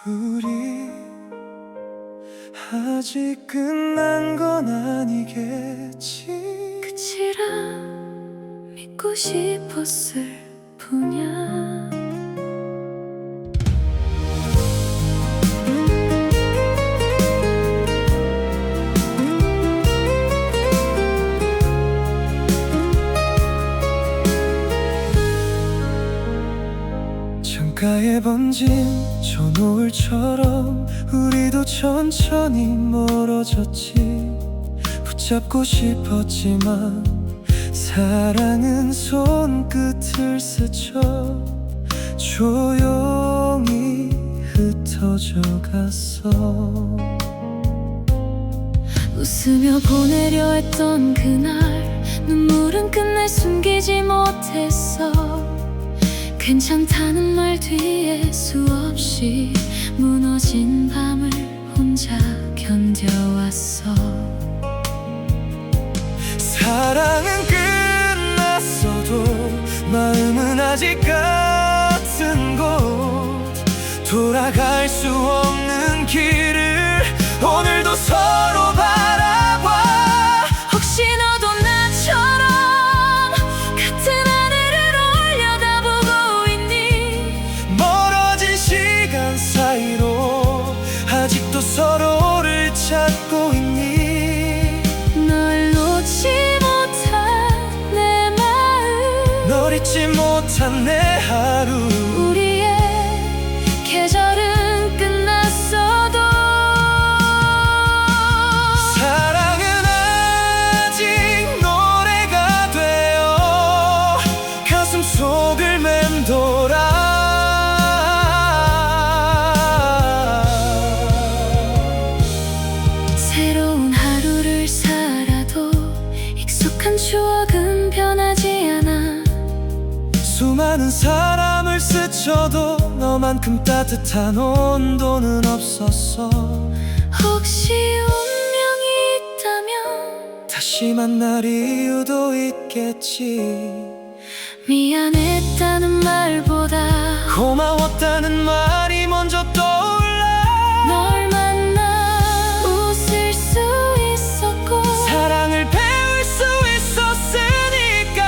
우리 아직 끝난 건 아니겠지. 끝이라 믿고 싶었을 뿐이야. 창가에 번진 저 노을처럼 우리도 천천히 멀어졌지. 붙잡고 싶었지만 사랑은 손끝을 스쳐 조용히 흩어져 갔어. 웃으며 보내려 했던 그날 눈물은 끝내 숨기지 못했어. 괜찮다는 말 뒤에 수없이 무너진 밤을 혼자 견뎌왔어. 사랑은 끝났어도 마음은 아직 같은 곳. 돌아갈 수 없는 길을 오늘도 서로 바라봐. 혹시 너도 나처럼 같은 하늘을 올려다보고 있니? 멀어진 시간 사이로 아직도 서로를 찾고 있니? 널 놓지 못한 내 마음, 널 잊지 못한 내 하루. 우리의 계절은 끝났어도 사랑은 아직 노래가 되어 가슴 속을 맴돌아. 새로운 하루를 살아도 익숙한 추억은 변하지 않아. 수많은 사람을 스쳐도 너만큼 따뜻한 온도는 없었어. 혹시 운명이 있다면 다시 만날 이유도 있겠지. 미안했다는 말보다 고마웠다는 말이 먼저 떠올라. 널 만나 웃을 수 있었고 사랑을 배울 수 있었으니까.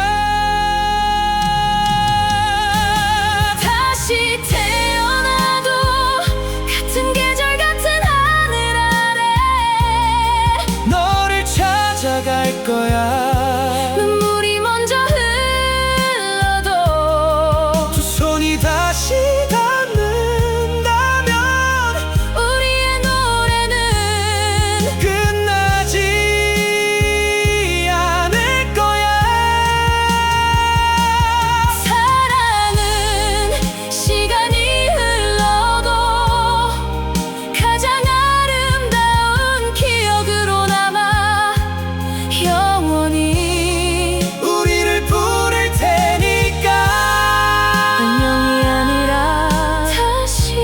다시 태어나도 같은 계절 같은 하늘 아래 너를 찾아갈 거야. 눈물이 먼저 흘러도 두 손이 다시 닿는다면 우리의 노래는 끝나지 않을 거야. 사랑은 시간이 흘러도 가장 아름다운 기억으로 남아 영원히 우리를 부를 테니까. 안녕이 아니라 다시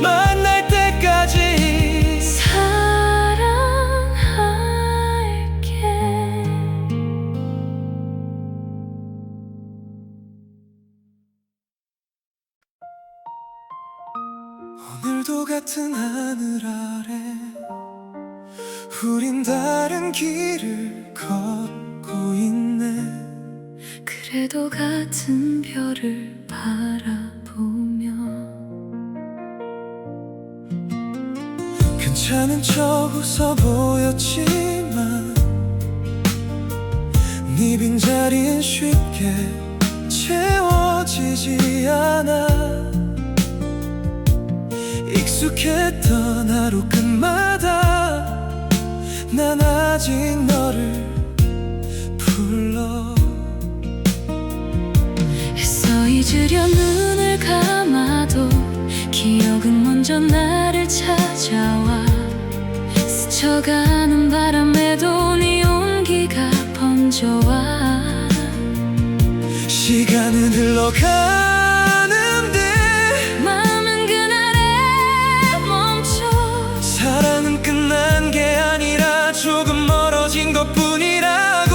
만날 때까지 사랑할게. 오늘도 같은 하늘 아래 우린 다른 길을 걷고 있네. 그래도 같은 별을 바라보며 괜찮은 척 웃어 보였지만 네 빈자리엔 쉽게 채워지지 않아. 익숙했던 하루 끝마다 난 아직 너를 불러. 애써 잊으려 눈을 감아도 기억은 먼저 나를 찾아와. 스쳐가는 바람에도 네 온기가 번져와. 시간은 흘러가는데 마음은 그날에 멈춰. 사랑은 끝난 게 아니라 조금 멀어진 것뿐이라고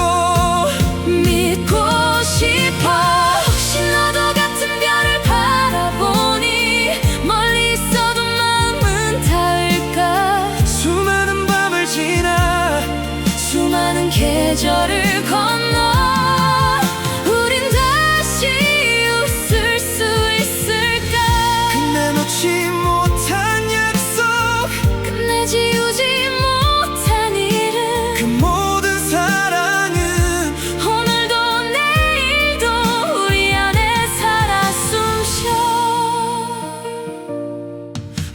믿고 싶어. 혹시 너도 같은 별을 바라보니 멀리 있어도 말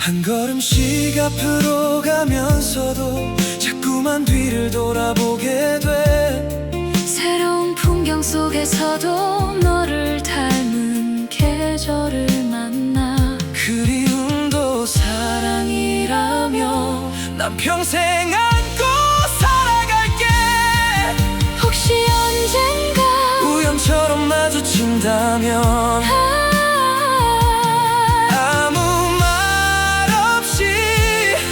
한 걸음씩 앞으로 가면서도 자꾸만 뒤를 돌아보게 돼. 새로운 풍경 속에서도 너를 닮은 계절을 만나. 그리움도 사랑이라며 난 평생 안고 살아갈게. 혹시 언젠가 우연처럼 마주친다면 아무 말 없이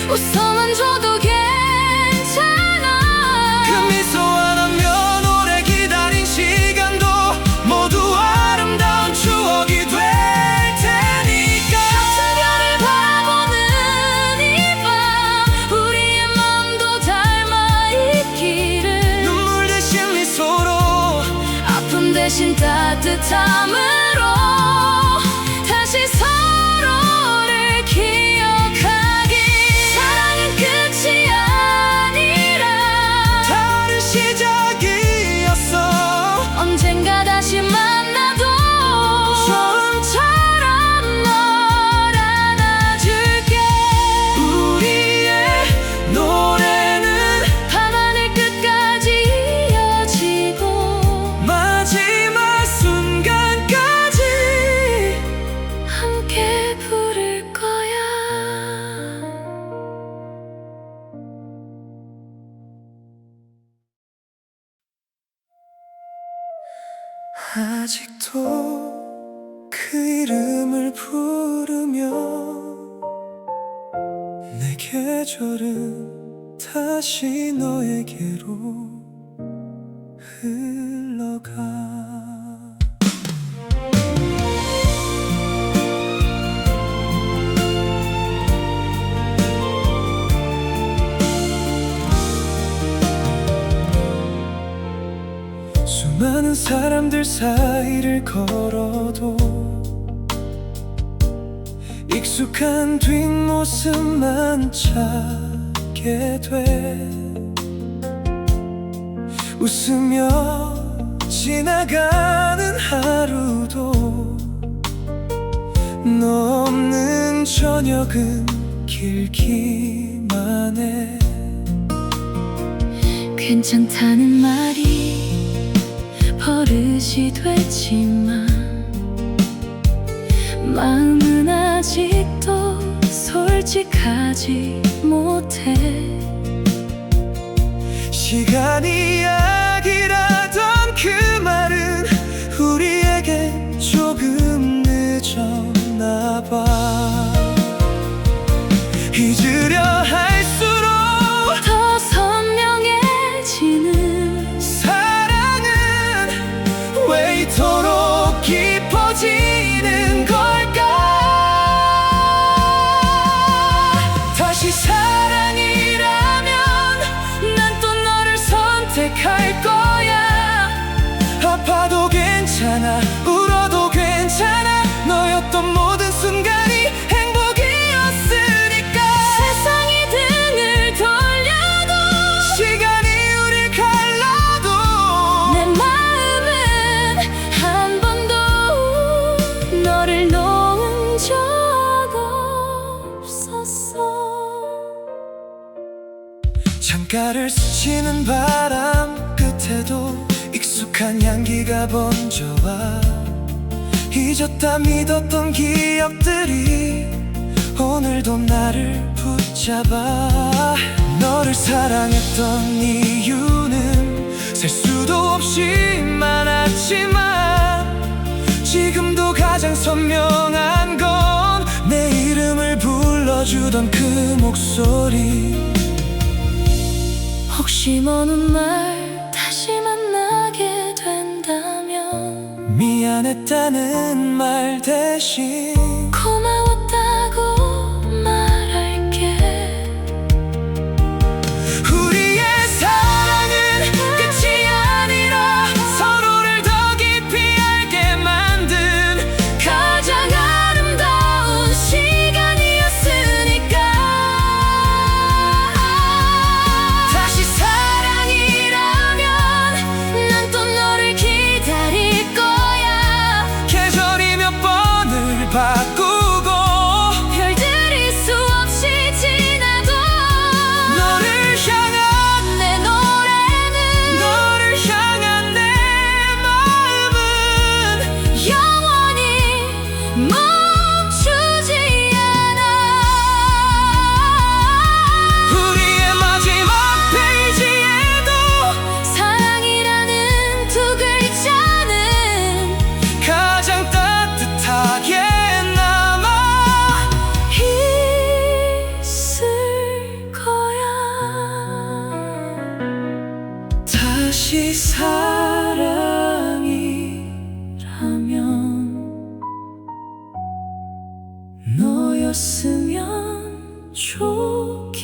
웃어만 줘도 괜찮아. 그 미소 하나면 오래 기다린 시간도 모두 아름다운 추억이 될 테니까. 같은 별을 바라보는 이 밤 우리의 맘도 닮아 있기를. 눈물 대신 미소로 아픔 대신 따뜻함으로 다시 서로를 기억하기. 사랑은 끝이 아니라 다른 시작이었어. 언젠가 다시 만나도 처음처럼 널 안아줄게. 우리의 노래는 밤하늘 끝까지 이어지고 마지막 순간까지 함께 부를 거야. 아직도 그 이름을 부르며 내 계절은 다시 너에게로 흘러가. 수많은 사람들 사이를 걸어도 익숙한 뒷모습만 찾게 돼. 웃으며 지나가는 하루도 너 없는 저녁은 길기만 해. 괜찮다는 말이 버릇이 됐지만 마음은 아직도 솔직하지 못해. 시간이 약이라던 그 말은 우리에게 조금 늦었나 봐. 잊으려 할수록 더 선명해지는 사랑은 왜 이토록 깊어지는 걸까? 다시 사랑이라면 난 또 너를 선택할 거야. 아파도 괜찮아, 울어도 괜찮아. 너였던 모든 순간이 행복이었으니까. 세상이 등을 돌려도 시간이 우릴 갈라도 내 마음은 한 번도 너를 놓은 적 없었어. 창가를 스치는 바람 끝에도 익숙한 향기가 번져와. 잊었다 믿었던 기억들이 오늘도 나를 붙잡아. 너를 사랑했던 이유는 셀 수도 없이 많았지만 지금도 가장 선명한 건 내 이름을 불러주던 그 목소리. 혹시 먼 훗날 다시 만나게 된다면 미안했다는 말 대신 고마웠다고 말할게. 우리의 사랑은 끝이 아니라 서로를 더 깊이 알게 만든 가장 아름다운 시간이었으니까. 다시 사랑이라면 난 또 너를 기다릴 거야. 계절이 몇 번을 너였으면 좋겠어.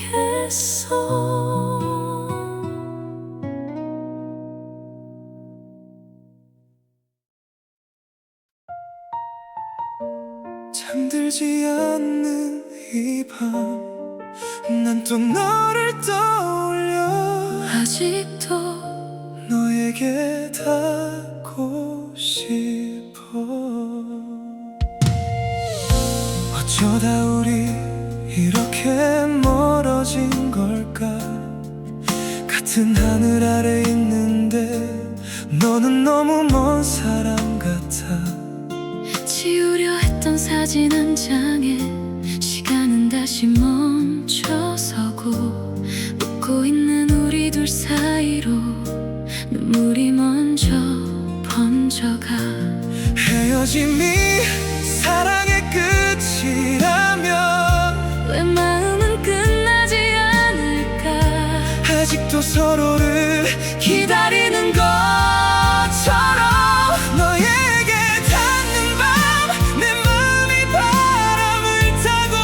잠들지 않는 이 밤 난 또 너를 떠올려 아직도 너에게 닿고 싶어. 어쩌다 우리 이렇게 멀어진 걸까. 같은 하늘 아래 있는데 너는 너무 먼 사람 같아. 지우려 했던 사진 한 장에 시간은 다시 멈춰서고 웃고 있는 우리 둘 사이로 눈물이 먼저 번져가. 헤어짐이 사랑의 끝이라면 왜 마음은 끝나지 않을까. 아직도 서로를 기다리는 것처럼 너에게 닿는 밤 내 마음이 바람을 타고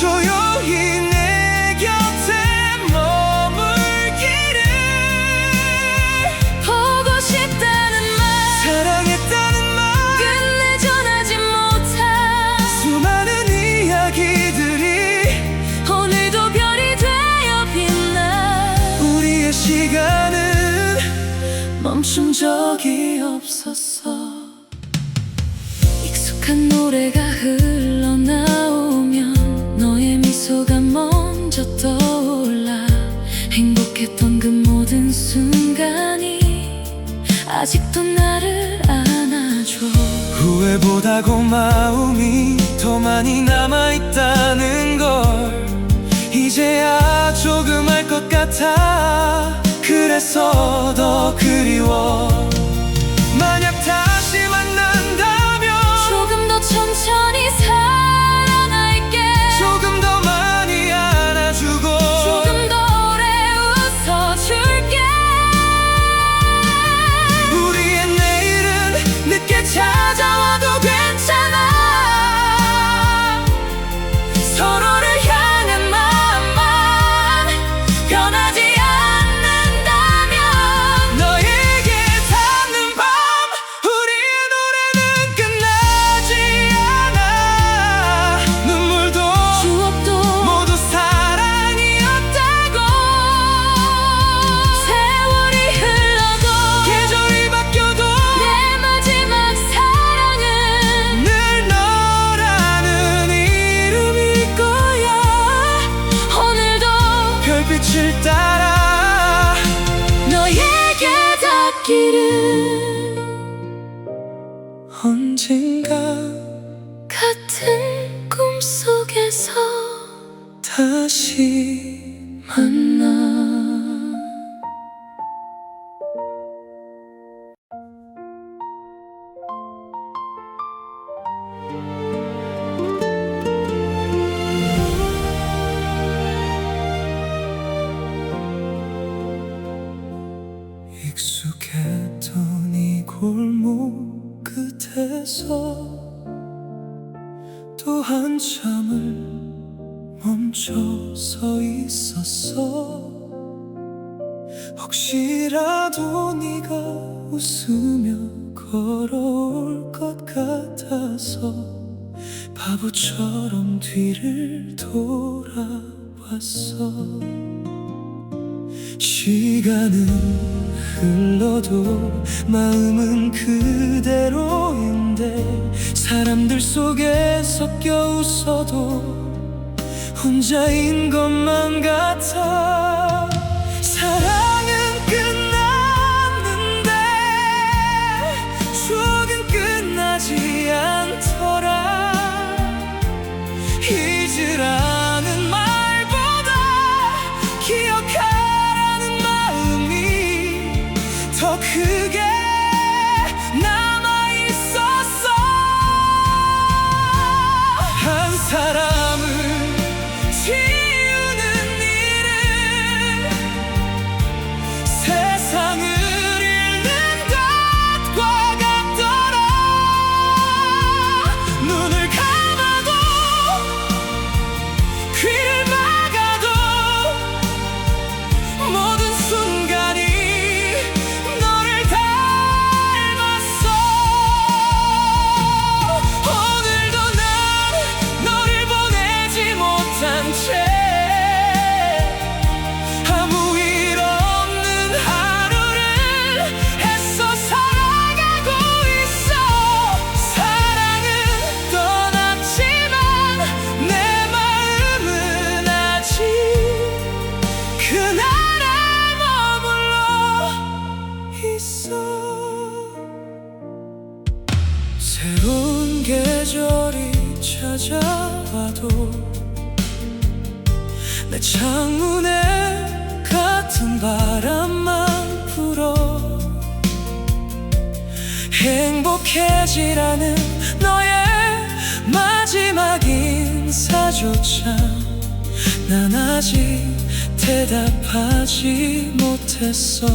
조용히 내 곁에 머물기를. 보고 싶다는 말 사랑했다는 말 끝내 전하지 못한 수많은 이야기들이 오늘도 별이 되어 빛나. 우리의 시간은 멈춘 적이 없었어. 익숙한 노래가 흘러나오면 너의 미소가 먼저 떠올라. 행복했던 그 모든 순간이 아직도 나를 안아줘. 후회보다 고마움이 더 많이 남아있다는 걸 이제야 조금 알 것 같아. 그래서 더 그리워. 만약 다시 만난다면 조금 더 천천히 사랑할게. 조금 더 많이 안아주고 조금 더 오래 웃어줄게. 우리의 내일은 늦게 찾아와도 괜찮아. 서로를 향한 마음만 변하지 않는다면 너에게 닿는 밤 우리의 노래는 끝나지 않아. 눈물도 추억도 모두 사랑이었다고. 세월이 흘러도 계절이 바뀌어도 내 마지막 사랑은 늘 너라는 이름일 거야. 오늘도 별빛을 따라 너에게 닿기를. 언젠가 같은 꿈속에서 다시 만나. 익숙했던 이 골목 끝에서 또 한참을 멈춰 서 있었어. 혹시라도 네가 웃으며 걸어올 것 같아서 바보처럼 뒤를 돌아봤어. 시간은 흘러도 마음은 그대로인데 사람들 속에 섞여 웃어도 혼자인 것만 같아. 사랑은 끝났는데 추억은 끝나지 않더라. 잊으라는 말보다 기억하라는 마음이 더 크게 남아있었어. 한 사람을 지우는 일은 세상을 잃는 것과 같더라. 눈을 찾아와도 내 창문에 같은 바람만 불어 행복해지라는 너의 마지막 인사조차 난 아직 대답하지 못했어.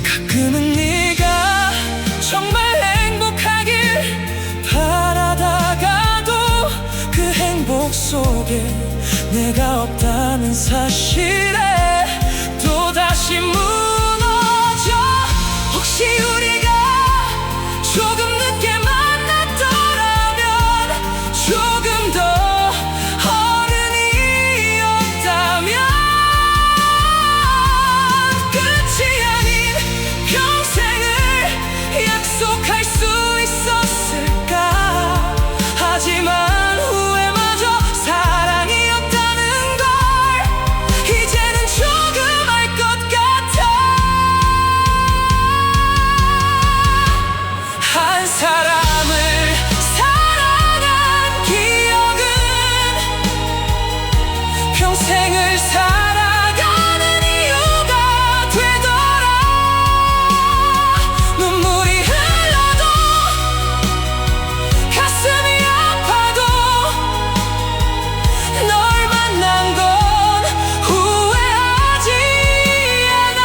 가끔은 네가 정말 행복하길 바라다가도 그 행복 속에 내가 없다는 사실에 또다시 무너져. 혹시 우리가 조금 늦게 만났더라면 조금 더 어른이었다면 끝이 아닌 평생을 약속할 수 있었을까. 하지만 후회마저 사랑이었다는 걸 이제는 조금 알 것 같아. 한 사람을 사랑한 기억은 평생을 살아가는 이유가 되더라. 눈물이 흘러도 가슴이 아파도 널 만난 건 후회하지 않아.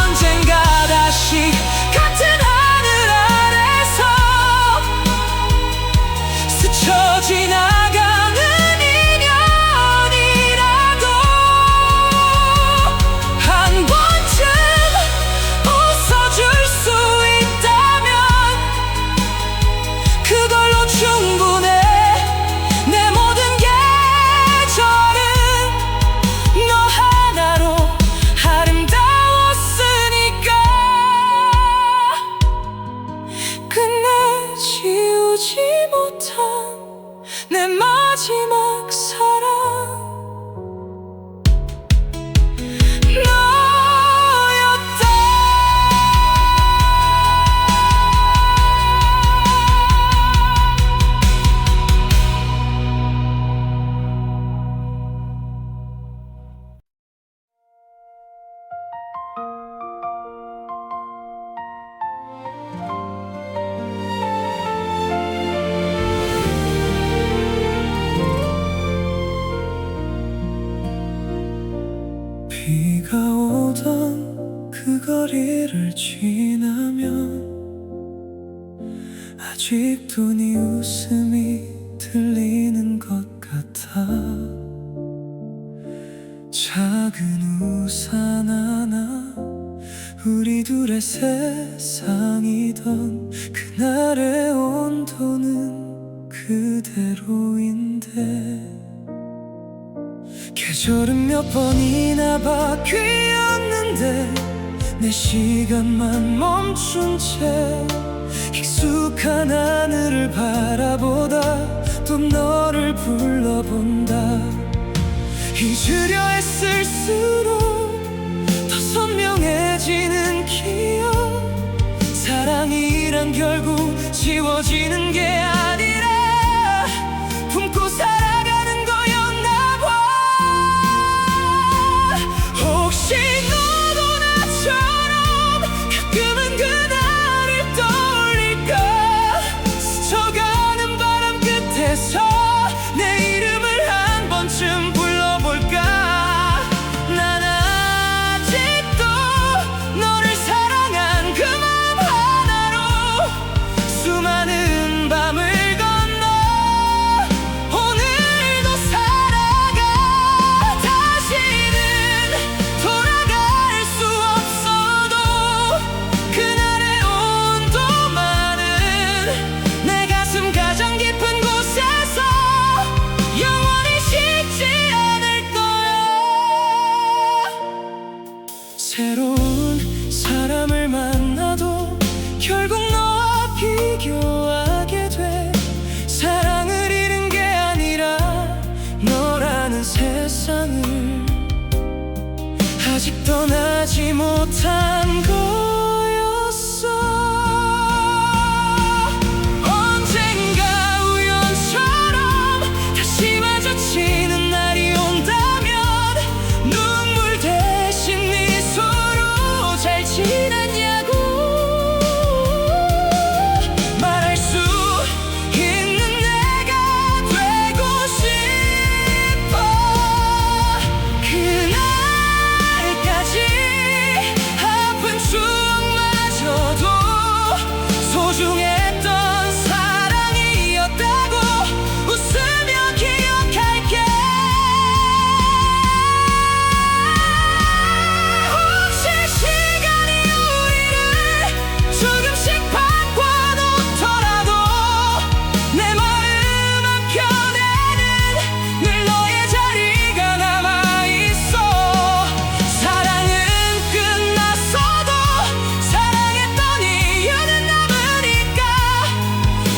언젠가 다시 같은 하늘 아래서 스쳐 지나가는 인연이라도 한 번쯤 웃어줄 수 있다면 그걸로 충분해. 내 모든 계절은 너 하나로 아름다웠으니까. 끝내 지우지 못한 내 마지막 사랑 너였다. 비가 오던 그 거리를 지나면 아직도 네 웃음이 들리는 것 같아. 작은 우산 하나 우리 둘의 세상이던 그날의 온도는 그대로인데 계절은 몇 번이나 바뀌었는데 내 시간만 멈춘 채 익숙한 하늘을 바라보다 또 너를 불러본다. 잊으려 애쓸수록 더 선명해지는 기억. 사랑이란 결국 지워지는 게 아니라 품고 살아가는 거였나 봐. 혹시 너도 나처럼 가끔은 그날을 떠올릴까. 스쳐가는 바람 끝에서 내 이름을 한 번쯤 불러볼까. 난 아직도 너를 사랑한 그 마음 하나로 수많은 밤을 건너 오늘도 살아가. 다시는 돌아갈 수 없어도 그날의 온도만은 내 가슴 가장 깊은 곳에서 영원히 식지 않을 거야. 새로운 사람을 만나도 결국 너와 비교하게 돼. 사랑을 잃은 게 아니라 너라는 세상을 아직 떠나지 못한 거였어. 소중했던 사랑이었다고 웃으며 기억할게. 혹시 시간이 우리를 조금씩 바꿔놓더라도 내 마음 한켠에는 늘 너의 자리가 남아있어. 사랑은 끝났어도 사랑했던 이유는 남으니까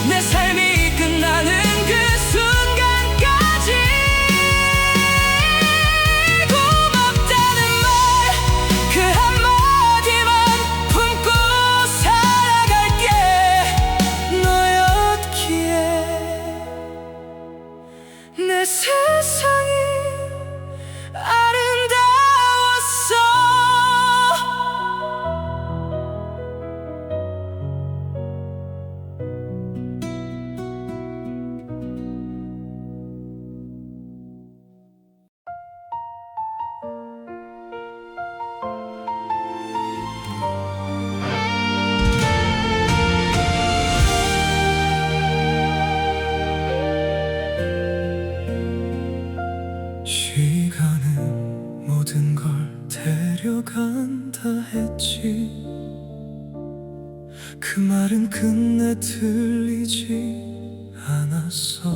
내 삶이 끝나는 그 순간까지 고맙다는 말 그 한마디만 품고 살아갈게. 너였기에 내 세상이 아름다웠어. 시간은 모든 걸 데려간다 했지. 그 말은 끝내 들리지 않았어.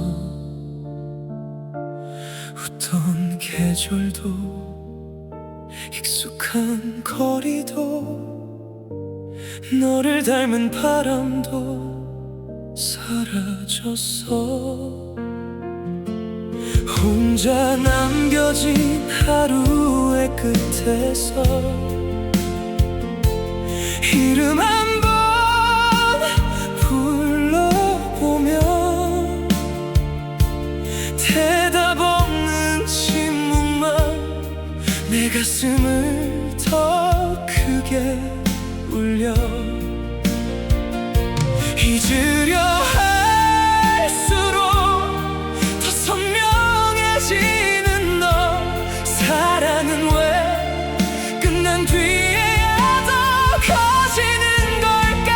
웃던 계절도 익숙한 거리도 너를 닮은 바람도 사라졌어. 혼자 남겨진 하루의 끝에서 이름 한번 불러보며 대답 없는 침묵만 내 가슴을 더 크게 울려. 잊으려 할수록 더 선명해지는 너. 사랑은 왜 끝난 뒤에야 더 커지는 걸까?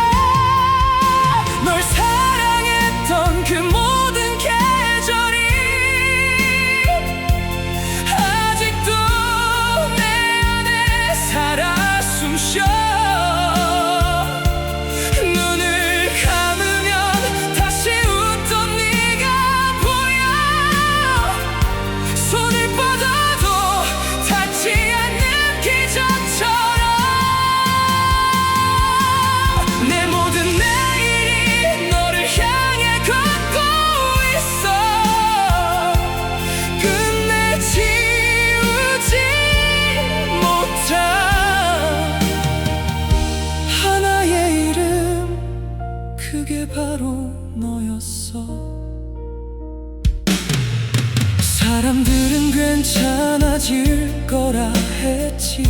널 사랑했던 그 모든 계절이 아직도 내 안에 살아 숨쉬어. 눈을 감으면 다시 웃던 네가 보여. 손을 뻗어도 닿지 않는 기적처럼 내 모든 내일이 너를 향해 걷고 있어. 끝내 지우지 못한 하나의 이름, 그게 바로 너였어. 사람들은 괜찮아질 거라 했지.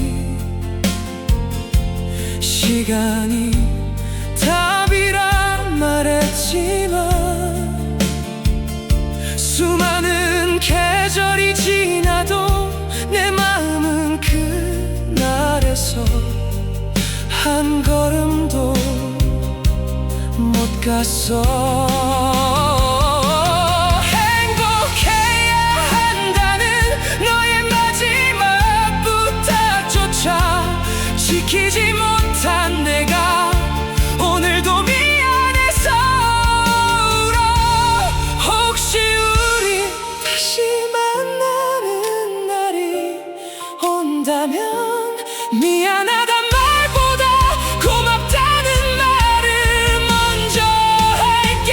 시간이 답이란 말했지만 수많은 계절이 지나도 내 마음은 그날에서 한 걸음도 못 갔어. 행복해야 한다는 너의 마지막 부탁조차 지키지 못한 내가 오늘도 미안해서 울어. 혹시 우리 다시 만나는 날이 온다면 미안하단 말보다 고맙다는 말을 먼저 할게.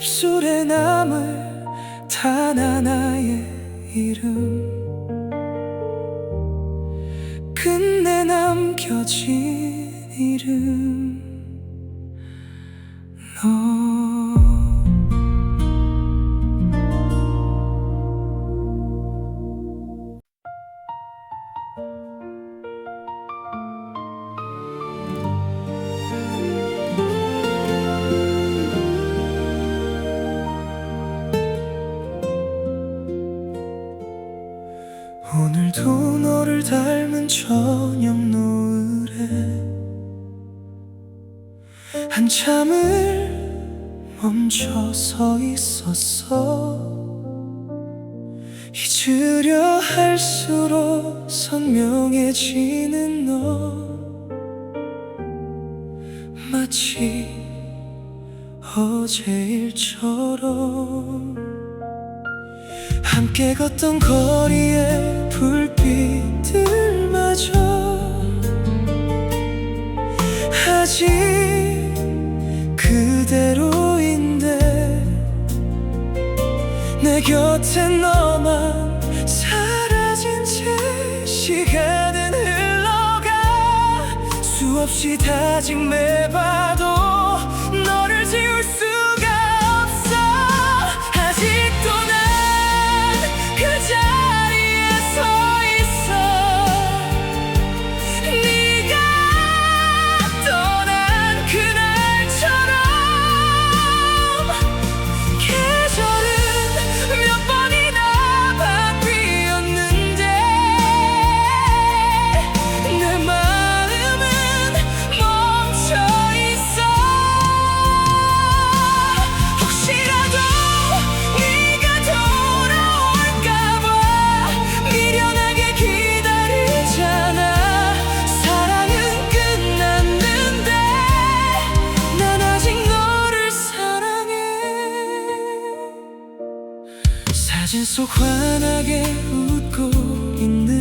입술에 남을 단 하나의 이름, 끝내 남겨진 이름, 너. 오늘도 너를 닮은 저녁 노을에 한참을 멈춰 서 있었어. 잊으려 할수록 선명해지는 너, 마치 어제 일처럼. 함께 걷던 거리의 불빛들마저 아직 그대로인데, 내 곁엔 너만 사라진 채 시간은 흘러가. 수없이 다짐해봐도 너를 지울 수가 없어. 아직도 난 그 자리에 서 있어. 네가 떠난 그날처럼. 계절은 몇 번이나 바뀌었는데 내 마음은 멈춰 있어. 혹시라도 네가 돌아올까봐 미련하게 기다리잖아. 사랑은 끝났는데 난 아직 너를 사랑해. 사진 속 환하게 웃고 있는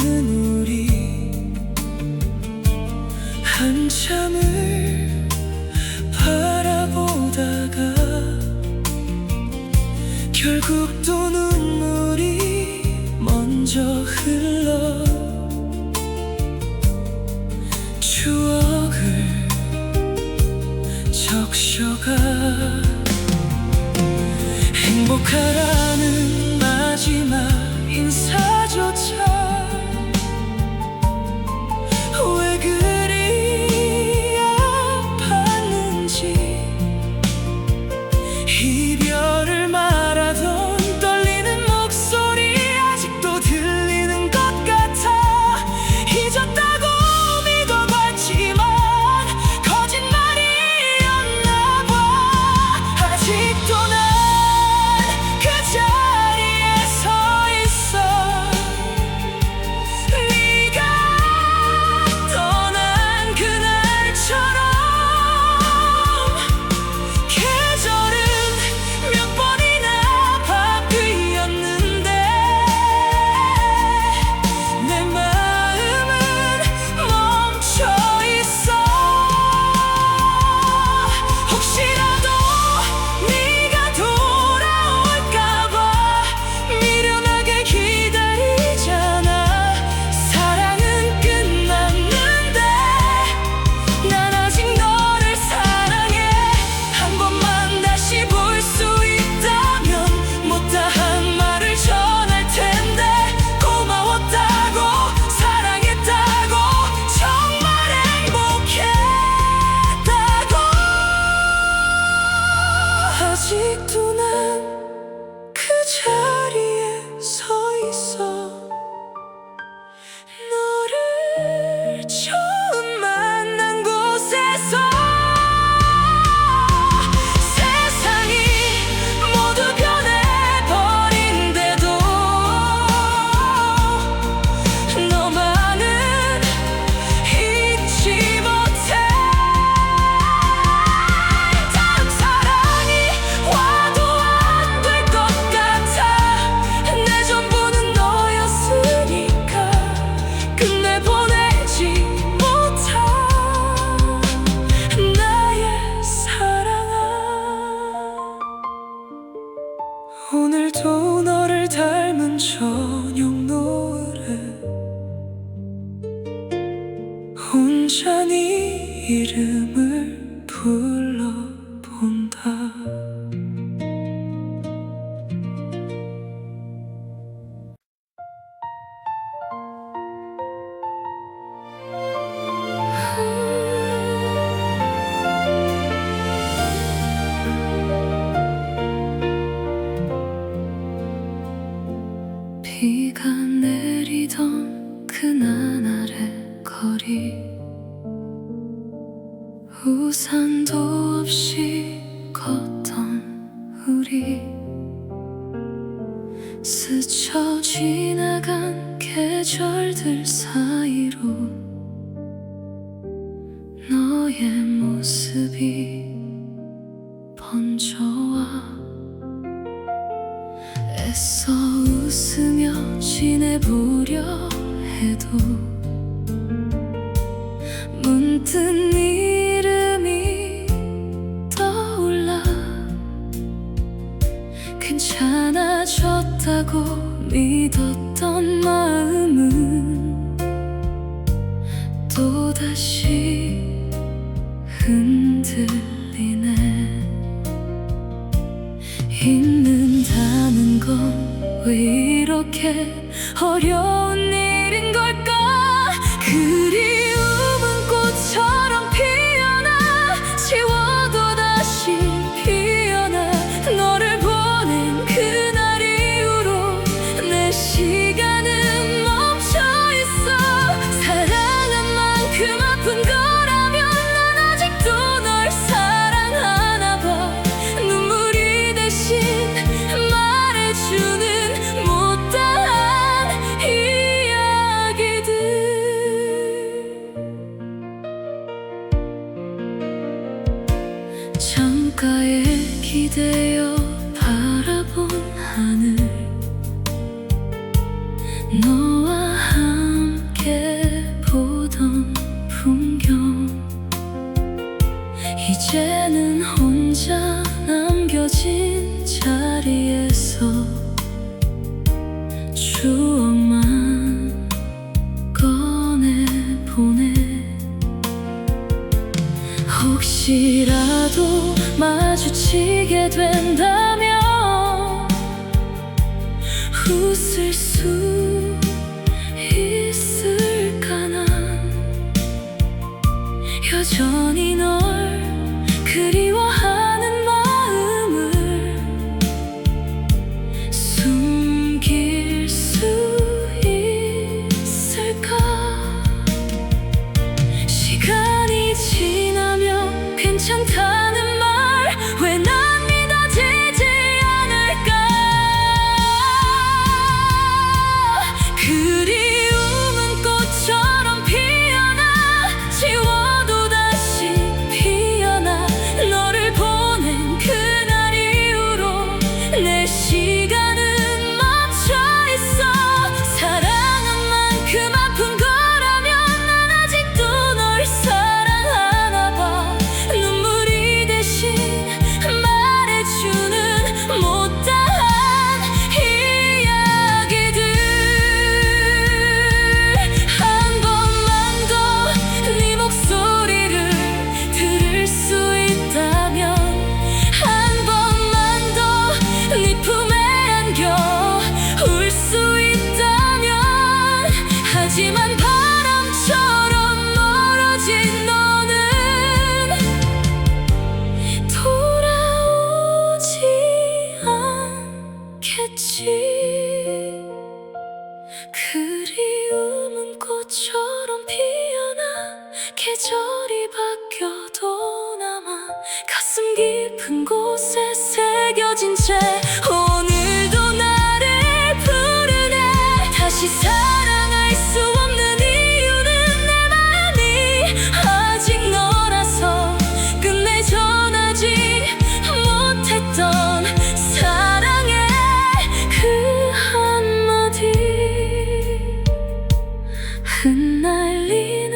우리, 한참을 바라보다가 결국 또 눈물이 먼저 흘러 추억을 적셔가. 행복하라는 마지막 인사조차 왜 그리 아팠는지. 이별을 말하던 떨리는 목소리 아직도 들리는 것 같아. 잊었다고 믿어봤지만 거짓말이었나 봐. 아직도 난 그 자리에 서 있어. 네가 떠난 그날처럼. 계절은 몇 번이나 바뀌었는데 내 마음은 멈춰 있어. 혹시라도 네가 돌아올까봐 미련하게 기다리잖아. 사랑은 끝났는데 난 아직 너를 사랑해. 한 번만 다시 볼 수 있다면 못다한 말을 전할 텐데, 고마웠다고 사랑했다고 정말 행복했다고. 아직도 난 그 자리에 서 있어. 너를 처음 만난 곳에서. 세상이 모두 변해버린데도 너만은 잊지 못해. 다음 사랑이 와도 안 될 것 같아. 오늘도 너를 닮은 저녁 노을에 혼자 네 이름을 불러본다. 비가 내리던 그 나날의 거리, 우산도 없이 걷던 우리, 스쳐 지나간 계절들 사이로 너의 모습이 번져와 애써 웃으며 지내보려 해도 문득 네 이름이 떠올라. 괜찮아졌다고 믿었던 마음은 또다시 흔들리네. 잊는다는 건 왜 이렇게 어려운 일인 걸까? 그리움은 꽃처럼 피어나 지워도 다시 피어나. 너를 보낸 그날 이후로 내 시간은 멈춰있어. 사랑한 만큼 아픈 거라면 난 아직도 널 사랑하나 봐. 눈물이 대신 말해주는 못다한 이야기들. 창가에 기대어 바라본 하늘, 너와 함께 보던 풍경, 이제는 혼자 남겨진 자리에서 추억만 꺼내보네. 혹시라도 마주치게 된다면 웃을 수 있을까? 난 여전히 널 그리워하는 마음을 숨길 수 있을까? 시간이 지나면 괜찮다는 말 왜 난 믿어지지 않을까? 그리움은 꽃처럼 피어나 지워도 다시 피어나. 너를 보낸 그날 이후로 내 시간은 멈춰있어. 사랑한 만큼 아픈 거라면 난 아직도 널 사랑하나 봐. 눈물이 대신 말해주는 못다한 이야기들. 한 번만 더 네 목소리를 들을 수 있다면, 한 번만 더 네 품에 안겨 울 수 있다면. 하지만 바람처럼 멀어진 너는 돌아오지 않겠지. 그리움은 꽃처럼 피어나 계절이 바뀌어도 남아 가슴 깊은 곳에 새겨진 채 오늘도 나를 부르네. 다시 사랑할 수 없는 이유는 내 마음이 아직 너라서. 끝내 전하지 못했던 사랑의 그 한마디, 흩날리는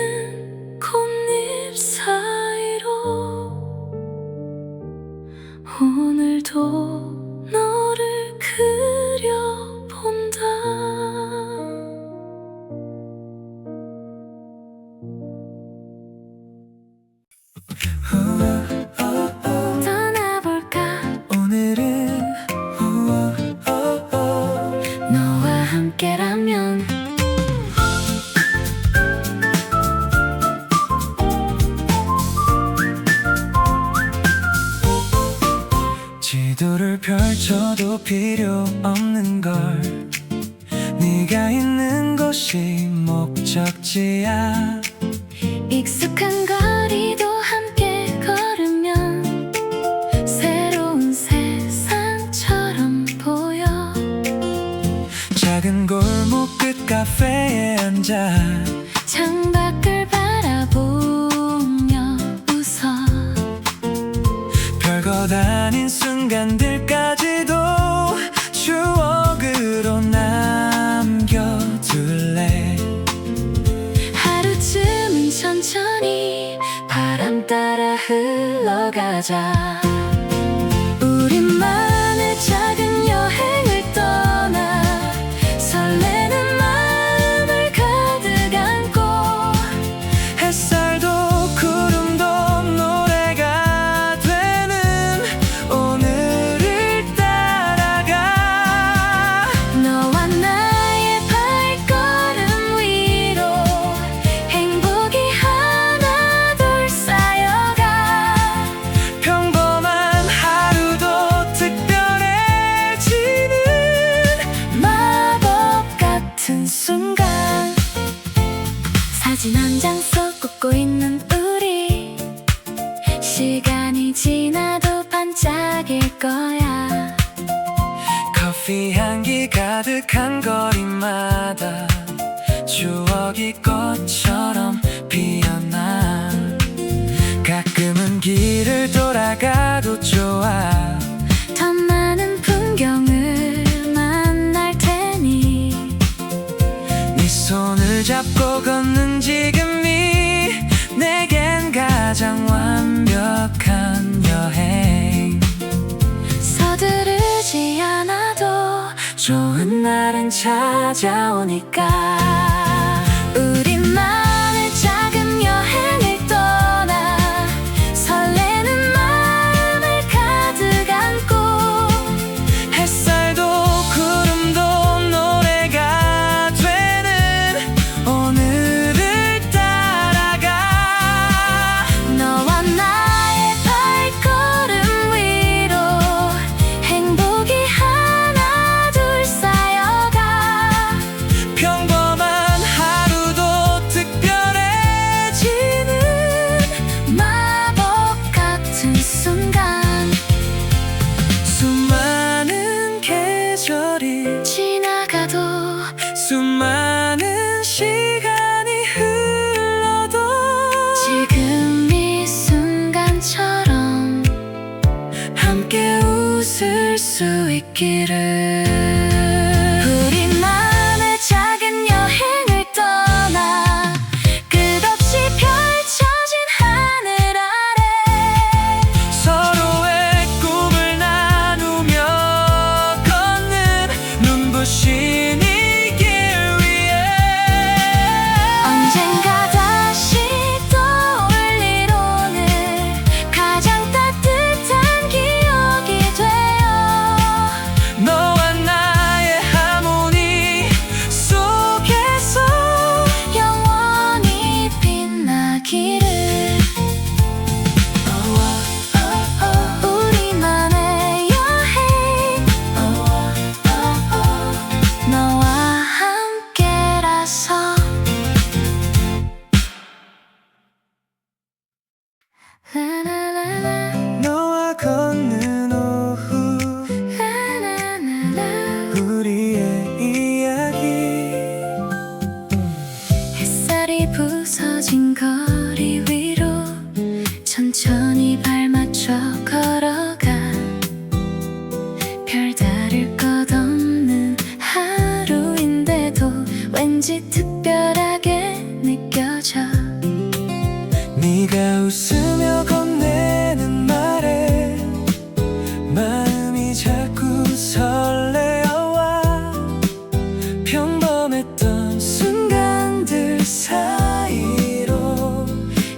꽃잎 사이로 오늘도 너를 지도를 펼쳐도 필요 없는 걸 네가 있는 곳이 목적지야. 익숙한 거리도 함께 걸으면 새로운 세상처럼 보여. 작은 골목 끝 카페에 앉아 창밖을 바라보며 웃어. 별것 아닌 순간들까지도 추억으로 남겨둘래. 하루쯤은 천천히 바람 따라 흘러가자. 우리만의 작은 여행을 떠나 설레는 마음을 가득 안고 햇살도 구름도 노래가 되는 오늘을 따라가. 너와 나의 발걸음 위로 행복이 하나 둘 쌓여가. 평범한 하루도 특별해지는 마법 같은 순간. 사진 한 장 속 웃고 있는 우리, 시간이 지나도 반짝일 거야. 커피 향기 가득한 거리마다 추억이 꽃처럼 피어나. 가끔은 길을 돌아가도 좋아. 더 많은 풍경을 만날 테니 네 손을 잡고 걷는 지금이 내겐 가장 완벽한 여행. 서두르지 않아도 좋은 날은 찾아오니까. 우리만의 작은 여행을 떠나 설레는 마음을 가득 안고 햇살도 구름도 노래가 되는 오늘을 따라가. 너와 나의 발걸음 위로 행복이 하나 둘 쌓여가. 평범한 하루도 특별해지는 마법 같은 순간. 수많은 계절이 지나가도 수많은 시간이 흘러도 지금 이 순간처럼 함께 웃을 수 있기를. 우리만의 작은 여행을 떠나 끝없이 펼쳐진 하늘 아래 서로의 꿈을 나누며 걷는 눈부신 이 길 위에. 언젠가 다시 떠올릴 오늘 가장 따뜻한 기억이 되어 너와 나의 하모니 속에서 영원히 빛나기를. 우리만의 여행 너와 함께라서. 라라라라, 너와 걷는 오후 라라라라. 우리의 이야기. 햇살이 부서진 거리 위로 천천히 발맞춰 걸어가. 별다를 것 없는 하루인데도 왠지 특별하게 느껴져. 네가 웃으며 건네는 말에 마음이 자꾸 설레어와. 평범했던 순간들 사이로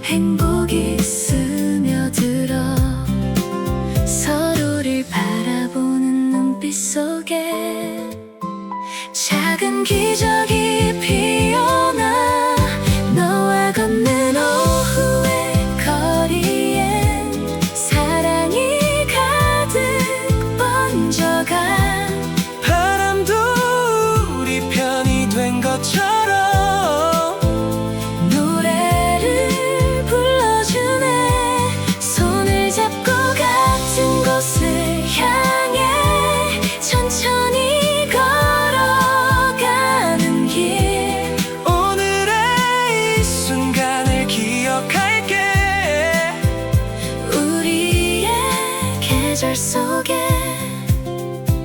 행복이 스며들어 서로를 바라보는 눈빛 속에 작은 기적이 피어나. 너와 걷는 오후의 거리엔 사랑이 가득 속에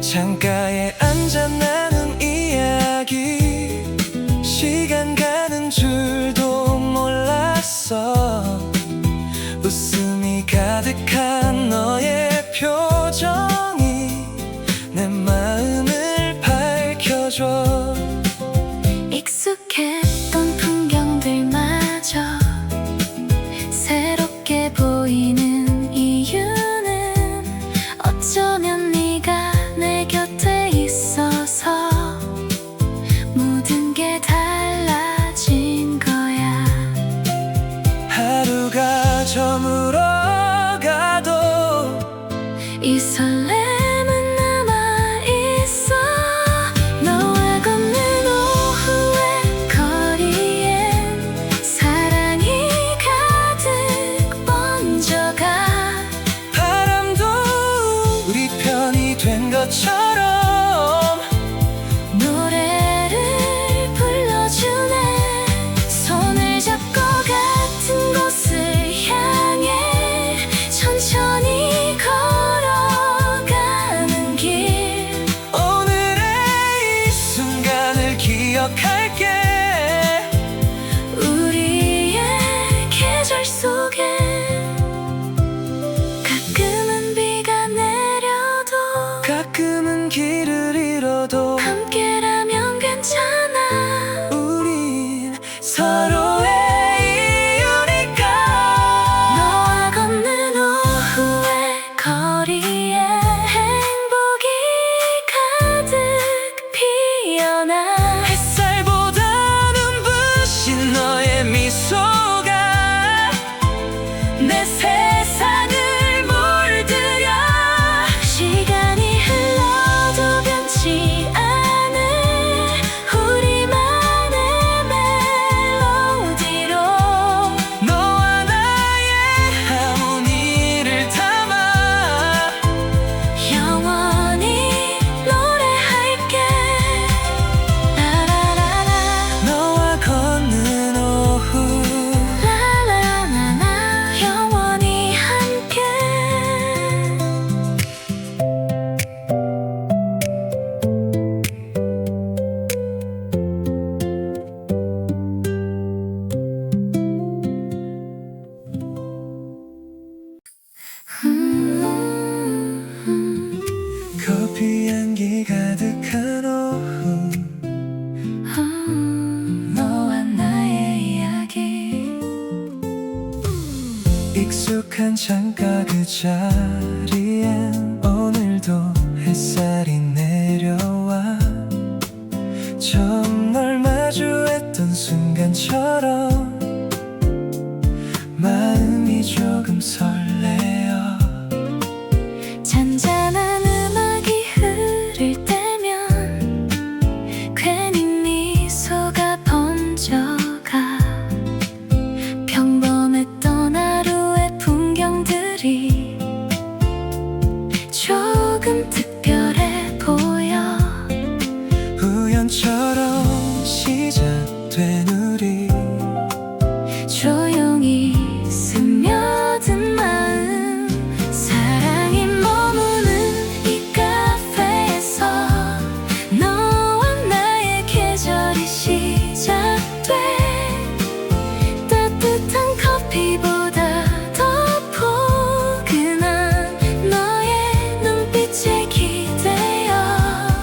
창가에 앉아 나눈 이야기 시간 가는 줄도 몰랐어 웃음이 가득한 너의 표정이 내 마음을 밝혀줘 익숙했던 풍경들마저 새롭게 보이는 이유는 어쩌면 네가 내 곁에 있어서 모든 게 달라진 거야 하루가 저물어가도 이 설렘은 남아있어 너와 걷는 오후의 거리엔 사랑이 가득 번져가 바람도 우리 편이 된 것처럼 노래를 불러주네 손을 잡고 같은 곳을 향해 천천히 걸어가는 길 오늘의 이 순간을 기억할게 우리의 계절 속에 가끔은 비가 내려도 가끔은 길을 잃어도 함께라면 괜찮아 우린 서로의 이유니까 너와 걷는 오후의 거리에 행복이 가득 피어나 햇살보다 눈부신 너의 미소가 내 세상을 물들여 시간이 흘러도 변치 않을 우리만의 멜로디로 너와 나의 하모니를 담아 영원히 노래할게 라라라라 너와 걷는 오후 라라라라 영원히 함께 커피 향기 가득한 오후 너와 나의 이야기 익숙한 창가 그 자리엔 오늘도 햇살이 내려와 처음 널 마주했던 순간처럼 마음이 조금 설레어 잔잔한 음악이 흐를 때면 괜히 미소가 번져가 평범했던 하루의 풍경들이 조금 특별해 보여 우연처럼 시작된 우리 조용히 스며든 마음 사랑이 머무는 이 카페에서 너와 나의 계절이 시작돼 따뜻한 커피보다 더 포근한 너의 눈빛에 기대어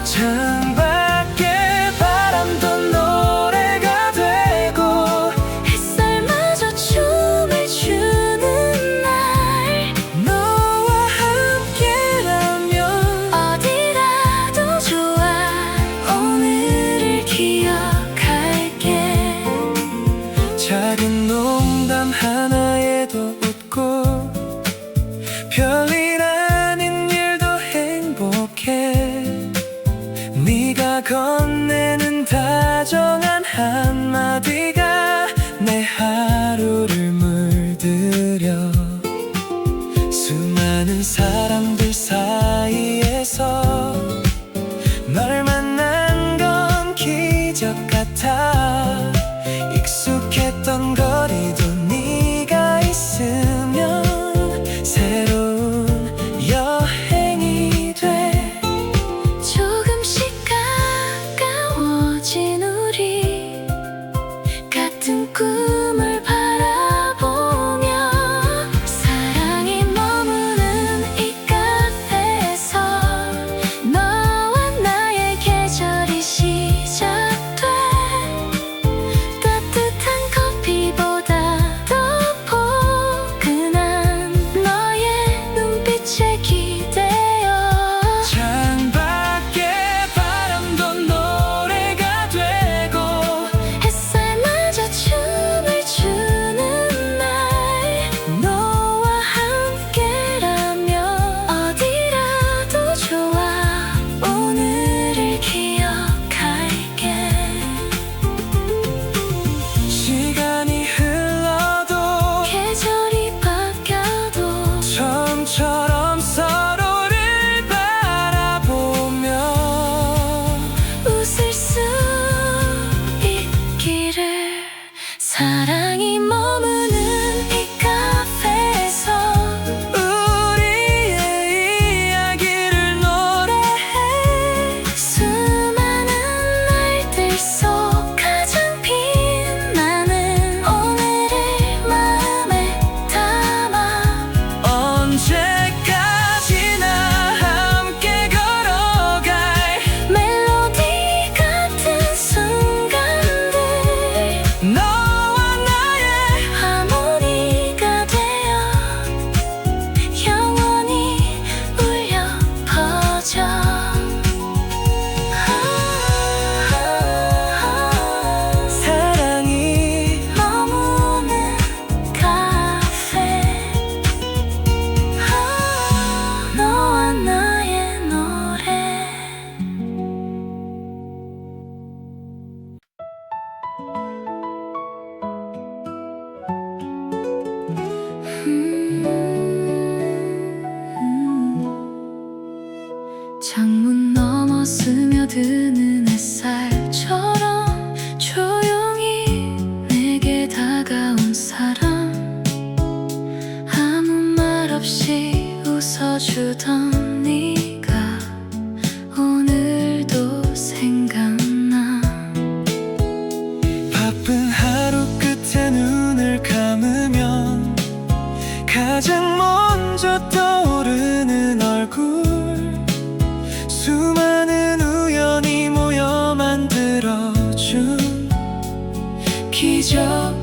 창밖에 바람도 노래가 되고 햇살마저 춤을 추는 날 너와 함께라면 어디라도 좋아 오늘을 기억할게 작은 농담 하나에도 웃고 별일 아닌 일도 행복해 네가 건네는 다정한 한마디가 내 하루를 물들여 수많은 사람들 사이에서 널 만난 건 기적 같아 익숙했던 거리도 네가 있으면 새로운 여행 창문 너머 스며드는 햇살처럼 조용히 내게 다가온 사람, 아무 말 없이 웃어주던 네가 오늘도 생각나. 바쁜 하루 끝에 눈을 감으면 가장 먼저 떠오르는 얼굴, 수많은 우연이 모여 만들어준 기적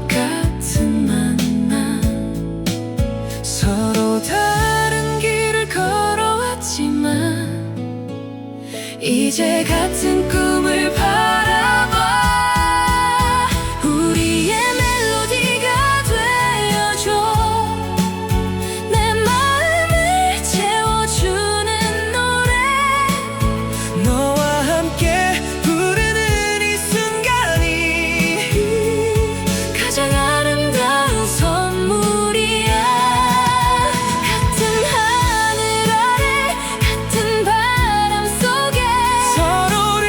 같은 만남. 서로 다른 길을 걸어왔지만 이제 같은 꿈을 바라봐. 우리의 멜로디가 되어줘. 내 마음을 채워주는 노래. 너와 함께 부르는 이 순간이 가장 아름다운 선물이야. 같은 하늘 아래 같은 바람 속에 서로를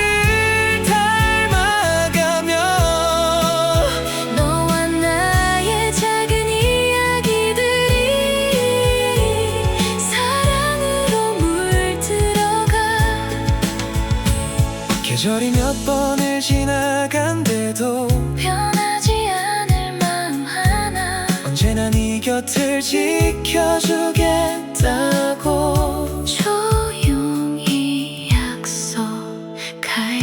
닮아가며 너와 나의 작은 이야기들이 사랑으로 물들어가. 계절이 몇 번을 지나간데도 변하지 않을 마음 하나, 언제나 네 곁을 지켜주겠다고 조용히 약속할게.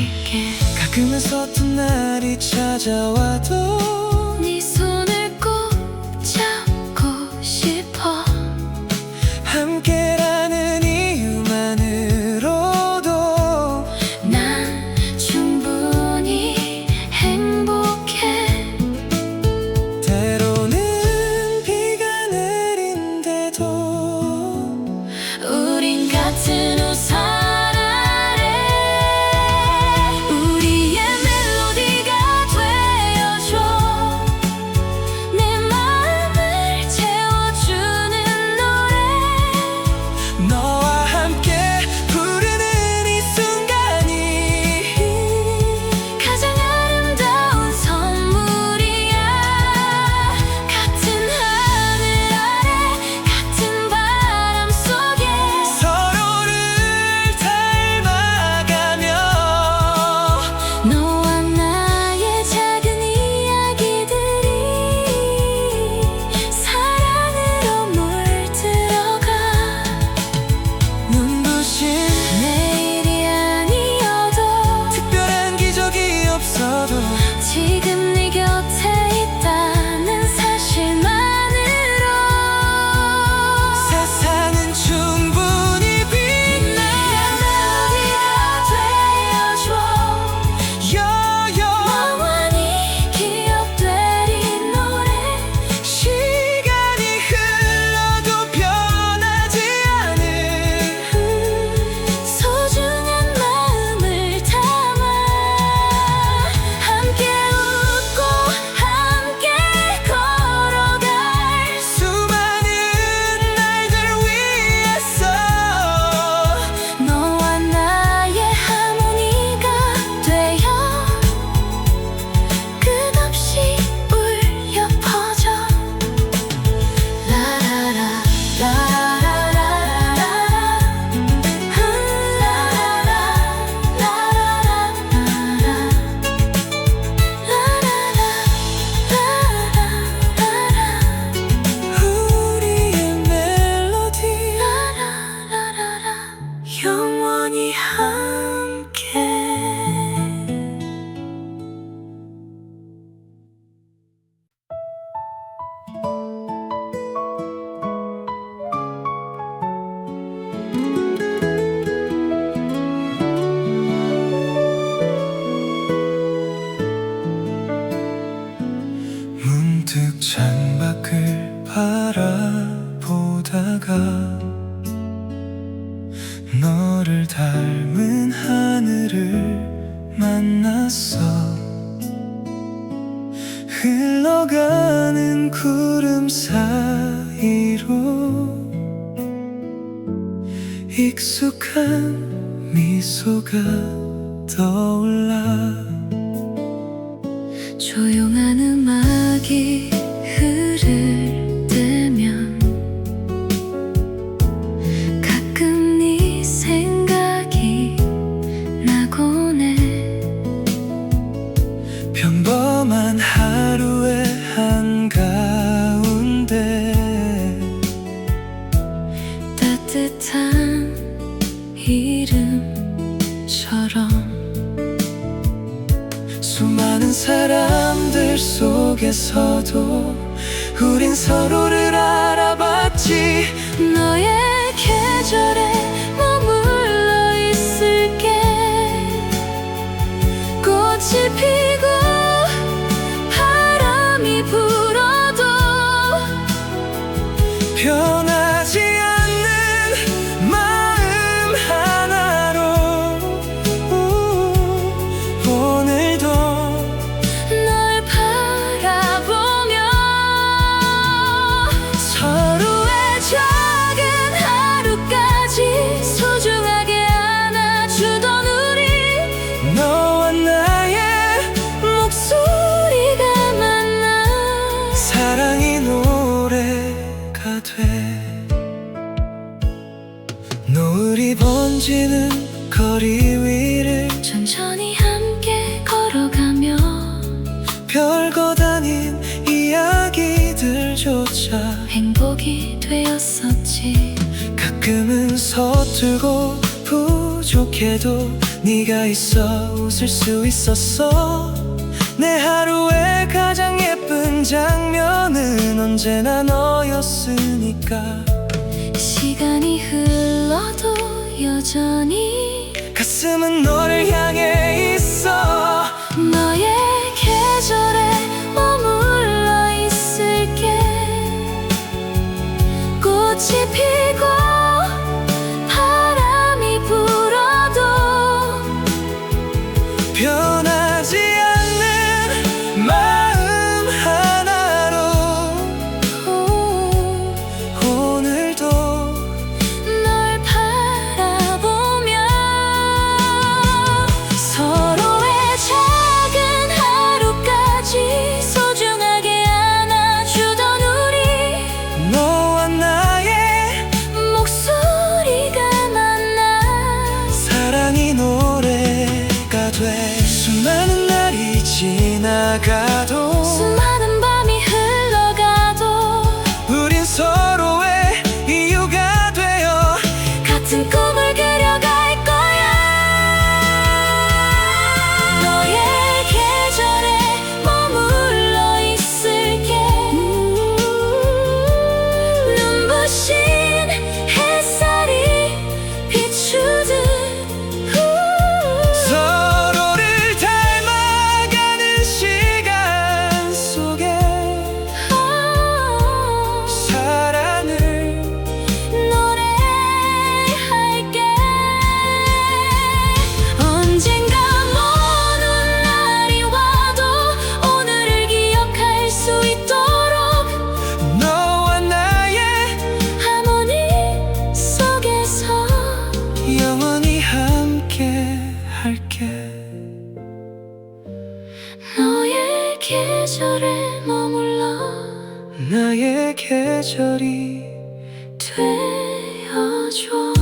가끔은 서툰 날이 찾아와도 네 손을 꼭 잡고 싶어. 함께라는 이유만으로도 난 충분히 행복해. 때로는 비가 내린데도 우린 같은 우산 아래 우리의 멜로디가 되어줘. 내 마음을 채워주는 노래. 너와 함께 부르는 이 순간이 가장 아름다운 선물이야. 같은 하늘 아래 같은 바람 속에 서로를 닮아가며 너와 나의 작은 이야기들이 사랑으로 물들어가. 눈부신 내일이 아니어도 특별한 기적이 없어도 지금 네 곁에 있다는 사실만으로 세상은 충분히 빛나. 멜로디가 되어줘. 여여 영원히 기억될 이 노래. 시간이 흘러도 변하지 않은 소중한 마음을 담아 함께 웃고 함께 걸어갈 수많은 날들 위해서 너와 나의 하모니가 되어 끝없이 울려 퍼져. 라라라 라라라라라 우리의 멜로디 영원히 함께. 문득 창밖을 바라보다가 너를 닮은 하늘을 만났어. 흘러가는 구름 사이로 익숙한 미소가 떠올라. 조용한 음악이 흐를 때면 가끔 네 생각이 나곤 해. 평범한 하루의 한가운데 따뜻한 이름처럼 수많은 사람들 속에서도 우린 서로를 알아봤지. 너의 계절에 머물러 있을게. 꽃이 피고 바람이 불어도 변하지 않는 마음 하나로 오늘도 널 바라보며 서로의 작은 하루까지 소중하게 안아주던 우리. 너와 나의 목소리가 만나 사랑이 노래가 돼. 노을이 번지는 거리 위를 천천히 함께 걸어가며 별것 아닌 이야기들조차 행복이 되었었지. 가끔은 서툴고 부족해도 네가 있어 웃을 수 있었어. 내 하루의 가장 예쁜 장면은 언제나 너였으니까. 시간이 흘러도 여전히 가슴은 너를 향해 있어. 너의 계절에 머물러 있을게. 꽃이 피고 바람이 불어도 변하지 않는 마음 하나로 오늘도 널 바라보며 서로의 작은 하루까지 소중하게 안아주던 우리. 너와 나의 목소리가 만나 사랑이 노래가 돼. 수많은 날이 지나가도 수많은 밤이 흘러가도 우린 서로의 이유가 되어 같은 꿈을 그려갈 거야. 너의 계절에 머물러 있을게. 눈부신 햇살이 비추듯 서로를 닮아가는 시간 속에 사랑을 노래할게. 언젠가 먼 훗날이 와도 오늘을 기억할 수 있도록 너와 나의 하모니 속에서 영원히 함께 할게. 너의 계절에 머물러 나의 계절이 되어줘.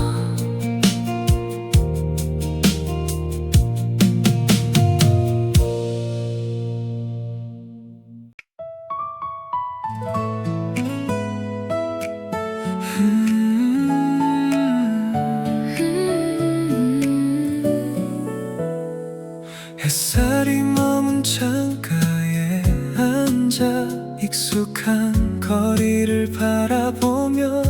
햇살이 머문 창가에 앉아 익숙한 거리를 바라보며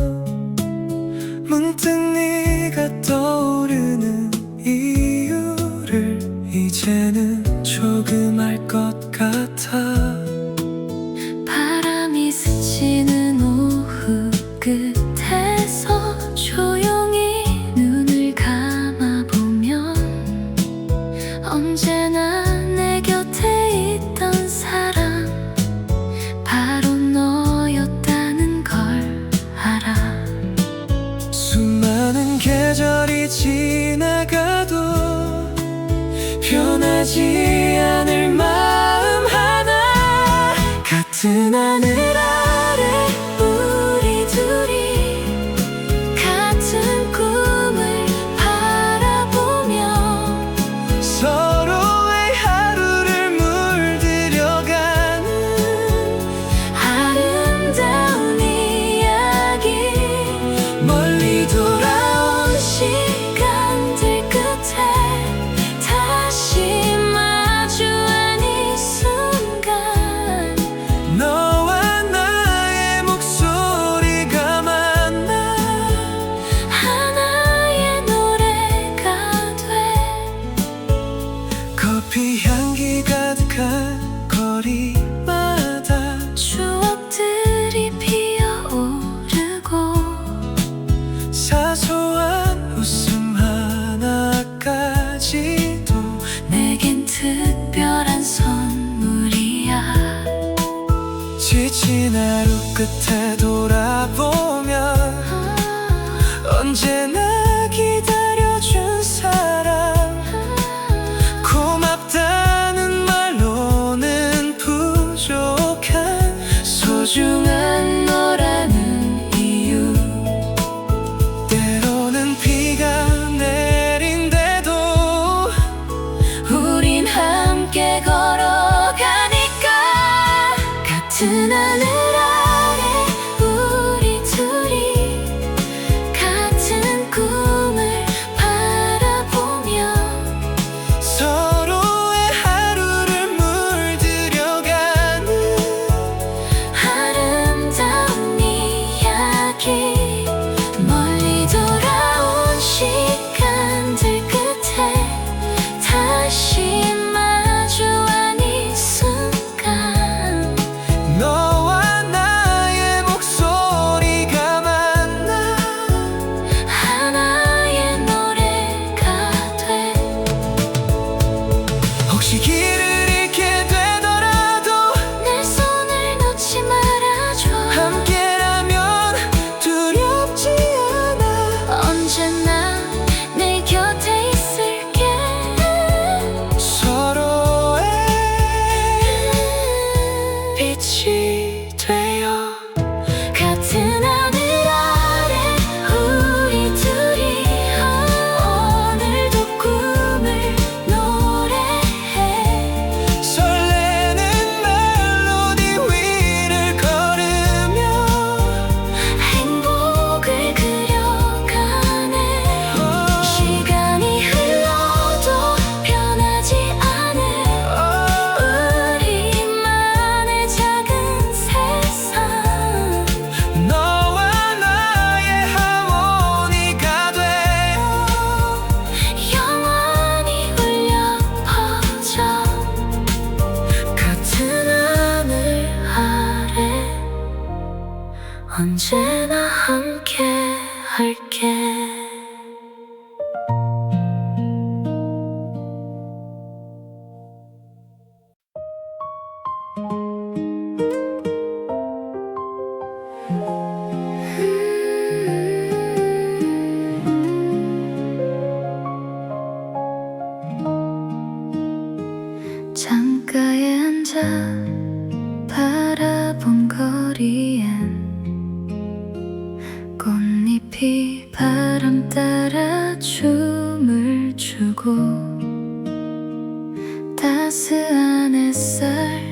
문득 네가 떠오르는 이유를 이제는 조금 알 것 같아. 바람이 스치는 오후 끝에서 조용히 눈을 감아보면 언제나 내 곁에 있던 사람 바로 너였다는 걸 알아. 수많은 계절이 지나가 변하지 않을 마음 하나. 같은 하늘 아래 우리 둘이 같은 꿈을 바라보며 서로의 하루를 물들여가는 아름다운 이야기. 멀리 돌아온 시간들 끝에 다시 마주한 이 순간 너와 나의 목소리가 만나 하나의 노래가 돼. 커피 향기 가득한 거리마다 추억들이 피어오르고 사소한 웃음 하나까지도 내겐 특별한 선물이야. 지친 하루 끝에 돌아보면 언제나 기다려준 사람 고맙다는 말로는 부족한 소중한 너라는 이유. 때로는 비가 내린대도 우린 함께 걸어가니까. 같은 하늘 아래 우리 둘이 같은 꿈을 바라보며 서로의 하루를 물들여가는 아름다운 이야기. 멀리 돌아온 시간들 끝에 다시 마주한 이 순간 너와 나의 목소리가 만나 하나의 노래가 돼. 혹시 길을 잃게 되더라도 내 손을 놓지 말아줘. 함께라면 두렵지 않아. 언제나 내 곁에 있을게. 서로의 빛이 되어 같은 하늘 아래 우리 둘이 오늘도 꿈을 노래해. 설레는 멜로디 위를 걸으며 행복을 그려가네. 시간이 흘러도 변하지 않을 우리만의 작은 세상. 너와 나의 하모니가 되어 영원히 울려 퍼져. 같은 하늘 아래 언제나 함께 할게. 창가에 앉아 바라본 거리엔 꽃잎이 바람 따라 춤을 추고 따스한 햇살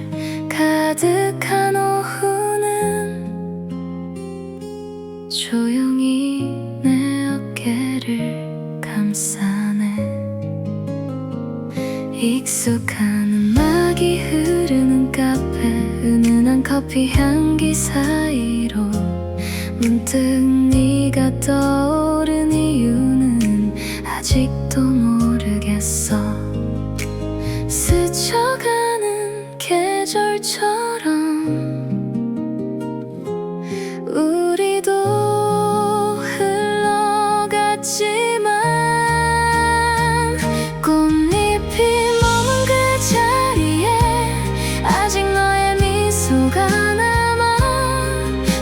가득한 오후는 조용히 내 어깨를 감싸네. 익숙한 음악이 흐르는 카페, 은은한 커피 향기 사이로 문득 네가 떠오른 이유는 아직도 모르겠어. 스쳐가는 계절처럼 우리도 흘러갔지만 꽃잎이 머문 그 자리에 아직 너의 미소가 남아.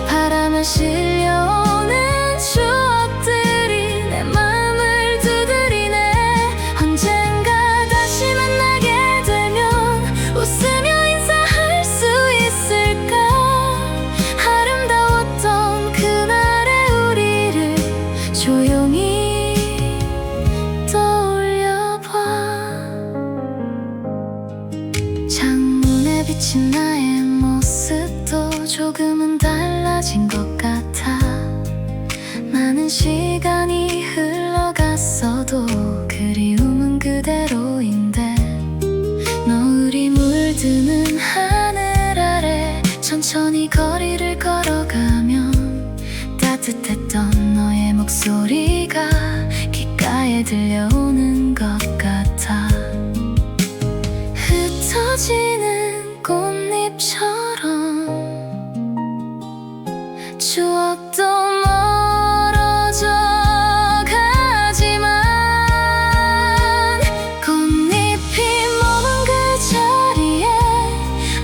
바람에 실려오는 추억들이 내 맘을 두드리네. 언젠가 멀어도 그리움은 그대로인데 노을이 물드는 하늘 아래 천천히 거리를 걸어가면 따뜻했던 너의 목소리가 귓가에 들려오는 것 같아. 흩어지는 꽃잎처럼 추억도 멀어져 가지만 꽃잎이 머문 그 자리에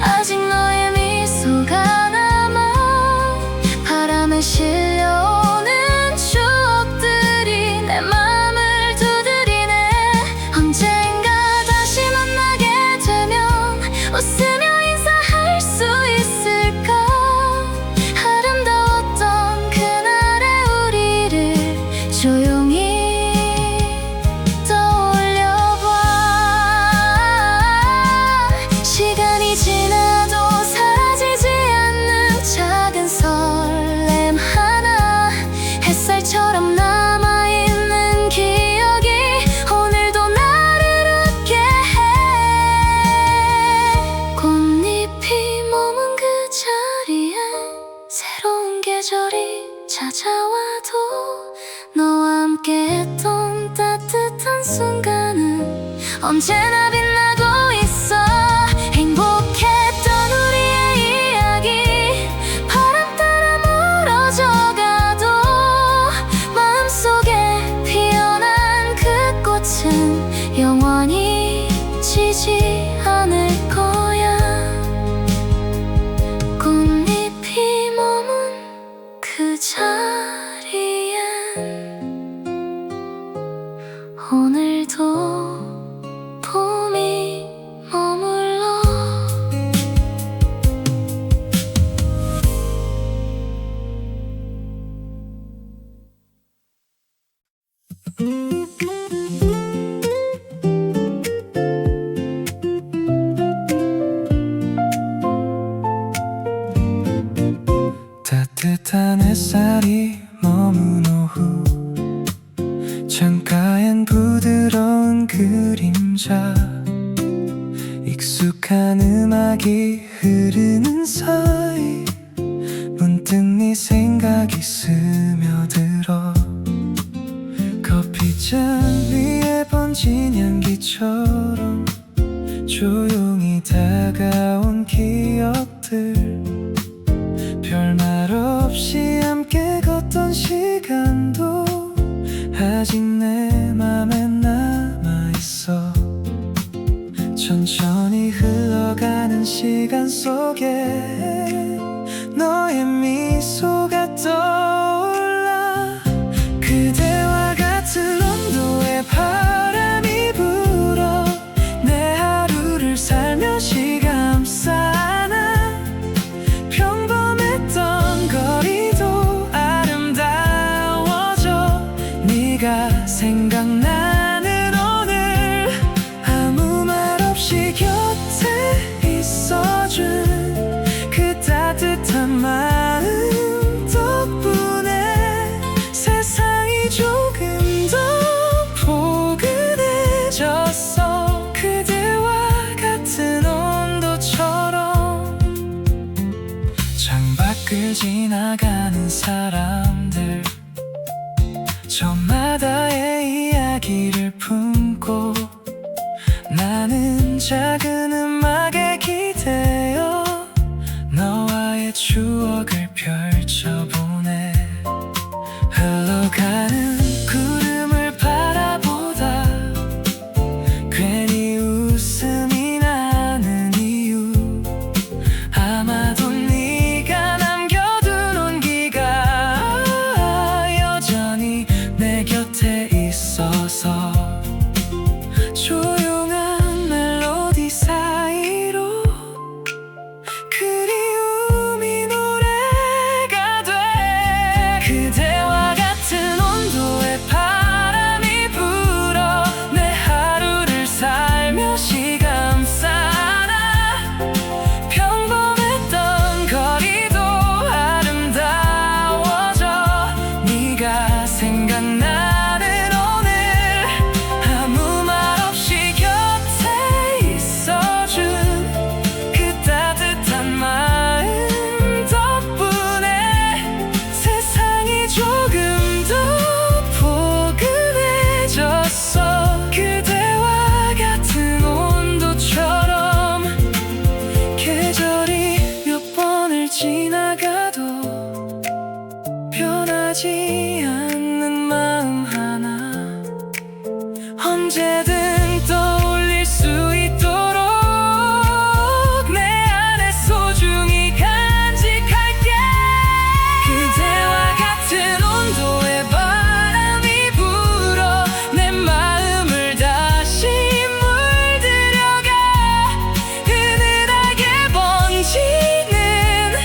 아직 너의 미소가 남아. 바람에 실려오는 추억들이 내 맘을 두드리네. 언젠가 다시 만나게 되면 웃으며 인사할 수 있을까. 아름다웠던 그날의 우리를 조용히 떠올려봐. 시간이 지나도 사라지지 않는 작은 설렘 하나, 햇살처럼 남아있는 기억이 오늘도 나를 웃게 해. 꽃잎이 머문 그 자리에 새로운 계절이 찾아와도 너와 함께했던 따뜻한 순간은 언제나 빛나고 있어. 행복했던 우리의 이야기 바람 따라 멀어져가도 마음속에 피어난 그 꽃은 영원히 지지 않을 거야. 꽃잎이 머문 그 자리엔 오늘도 봄이 머물러. 따뜻한 햇살이 머문 오후 창가엔 부드러운 그림자 익숙한 음악이 흐르는 사이 문득 네 생각이 스며들어. 커피잔 위에 번진 향기처럼 조용히 다가온 기억들. 별말 없이 함께 걷던 시간도 아직 내 맘에 남아있어. 천천히 흘러가는 시간 속에 너의 미소가 떠올라. 그대와 같은 온도의 바람이 불어 내 하루를 살며시 감싸나. 평범했던 거리도 아름다워져 네가 생각나는 오늘. 아무 말 없이 곁에 있어준 그 따뜻한 마음 덕분에 세상이 조금 더 포근해졌어. 그대와 같은 온도처럼. 창밖을 지나가는 사람들 저마다의 이야기를 품고 나는 작은 음악에 기대어 너와의 추억을 펼쳐보네. 흘러가는 구름을 바라보다 괜히 웃음이 나는 이유. 아마도 네가 남겨둔 온기가 여전히 내 곁에 있어서. 조용한 멜로디 사이로 그리움이 노래가 돼. 그대와 같은 온도의 바람이 불어 내 하루를 살며시 감싸나. 평범했던 거리도 아름다워져 네가 생각나는 오늘. 언제든 떠올릴 수 있도록 내 안에 소중히 간직할게. 그대와 같은 온도의 바람이 불어 내 마음을 다시 물들여가. 은은하게 번지는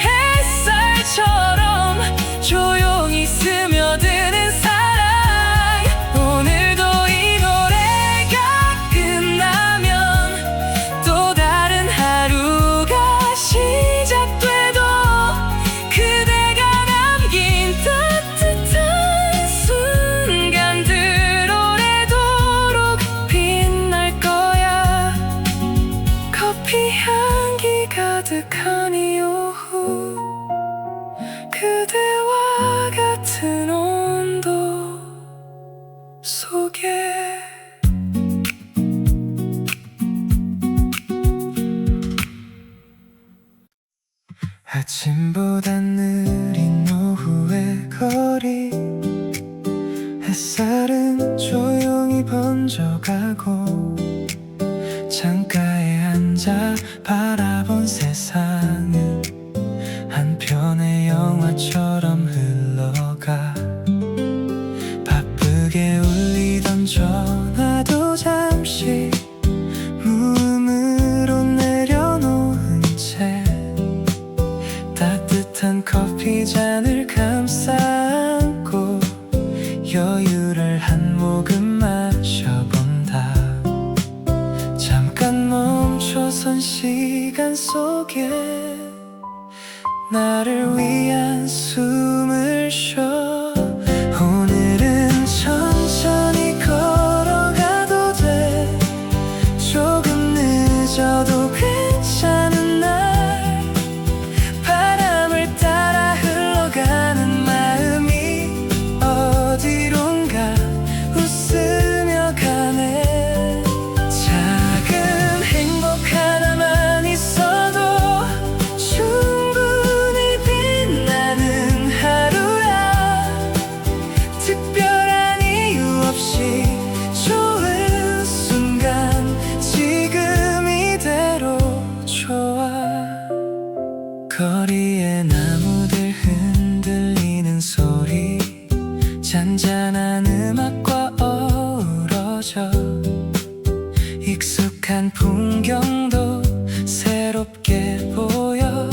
햇살처럼 조용히 스며드는 사랑. 오늘도 이 노래가 끝나면 또 다른 하루가 시작돼도 그대가 남긴 따뜻한 순간들 오래도록 빛날 거야. 커피 향기 가득한 이 오후 그대와 같은 온도 속에. 아침보단 느린 오후의 거리, 햇살은 조용히 번져가고 창가에 앉아 바라본 세상은 한 편의 영화처럼 흘러가. 바쁘게 울리던 전화도 잠시 무음으로 내려놓은 채 따뜻한 커피 잔을 감싸 안고 여유를 한 모금 마셔본다. 잠깐 멈춰선 시간 속에 나를 위한 숨을 쉬어. 오늘은 천천히 걸어가도 돼. 조금 늦어도 괜찮은 날. 바람을 따라 흘러가는 마음이 어디론가 웃으며 가네. 작은 행복 하나만 있어도 충분히 빛나는 하루야. 특별한 이유 없이 좋은 순간 지금 이대로 좋아. 거리의 나무들 흔들리는 소리, 잔잔한 음악과 어우러져 익숙한 풍경도 새롭게 보여.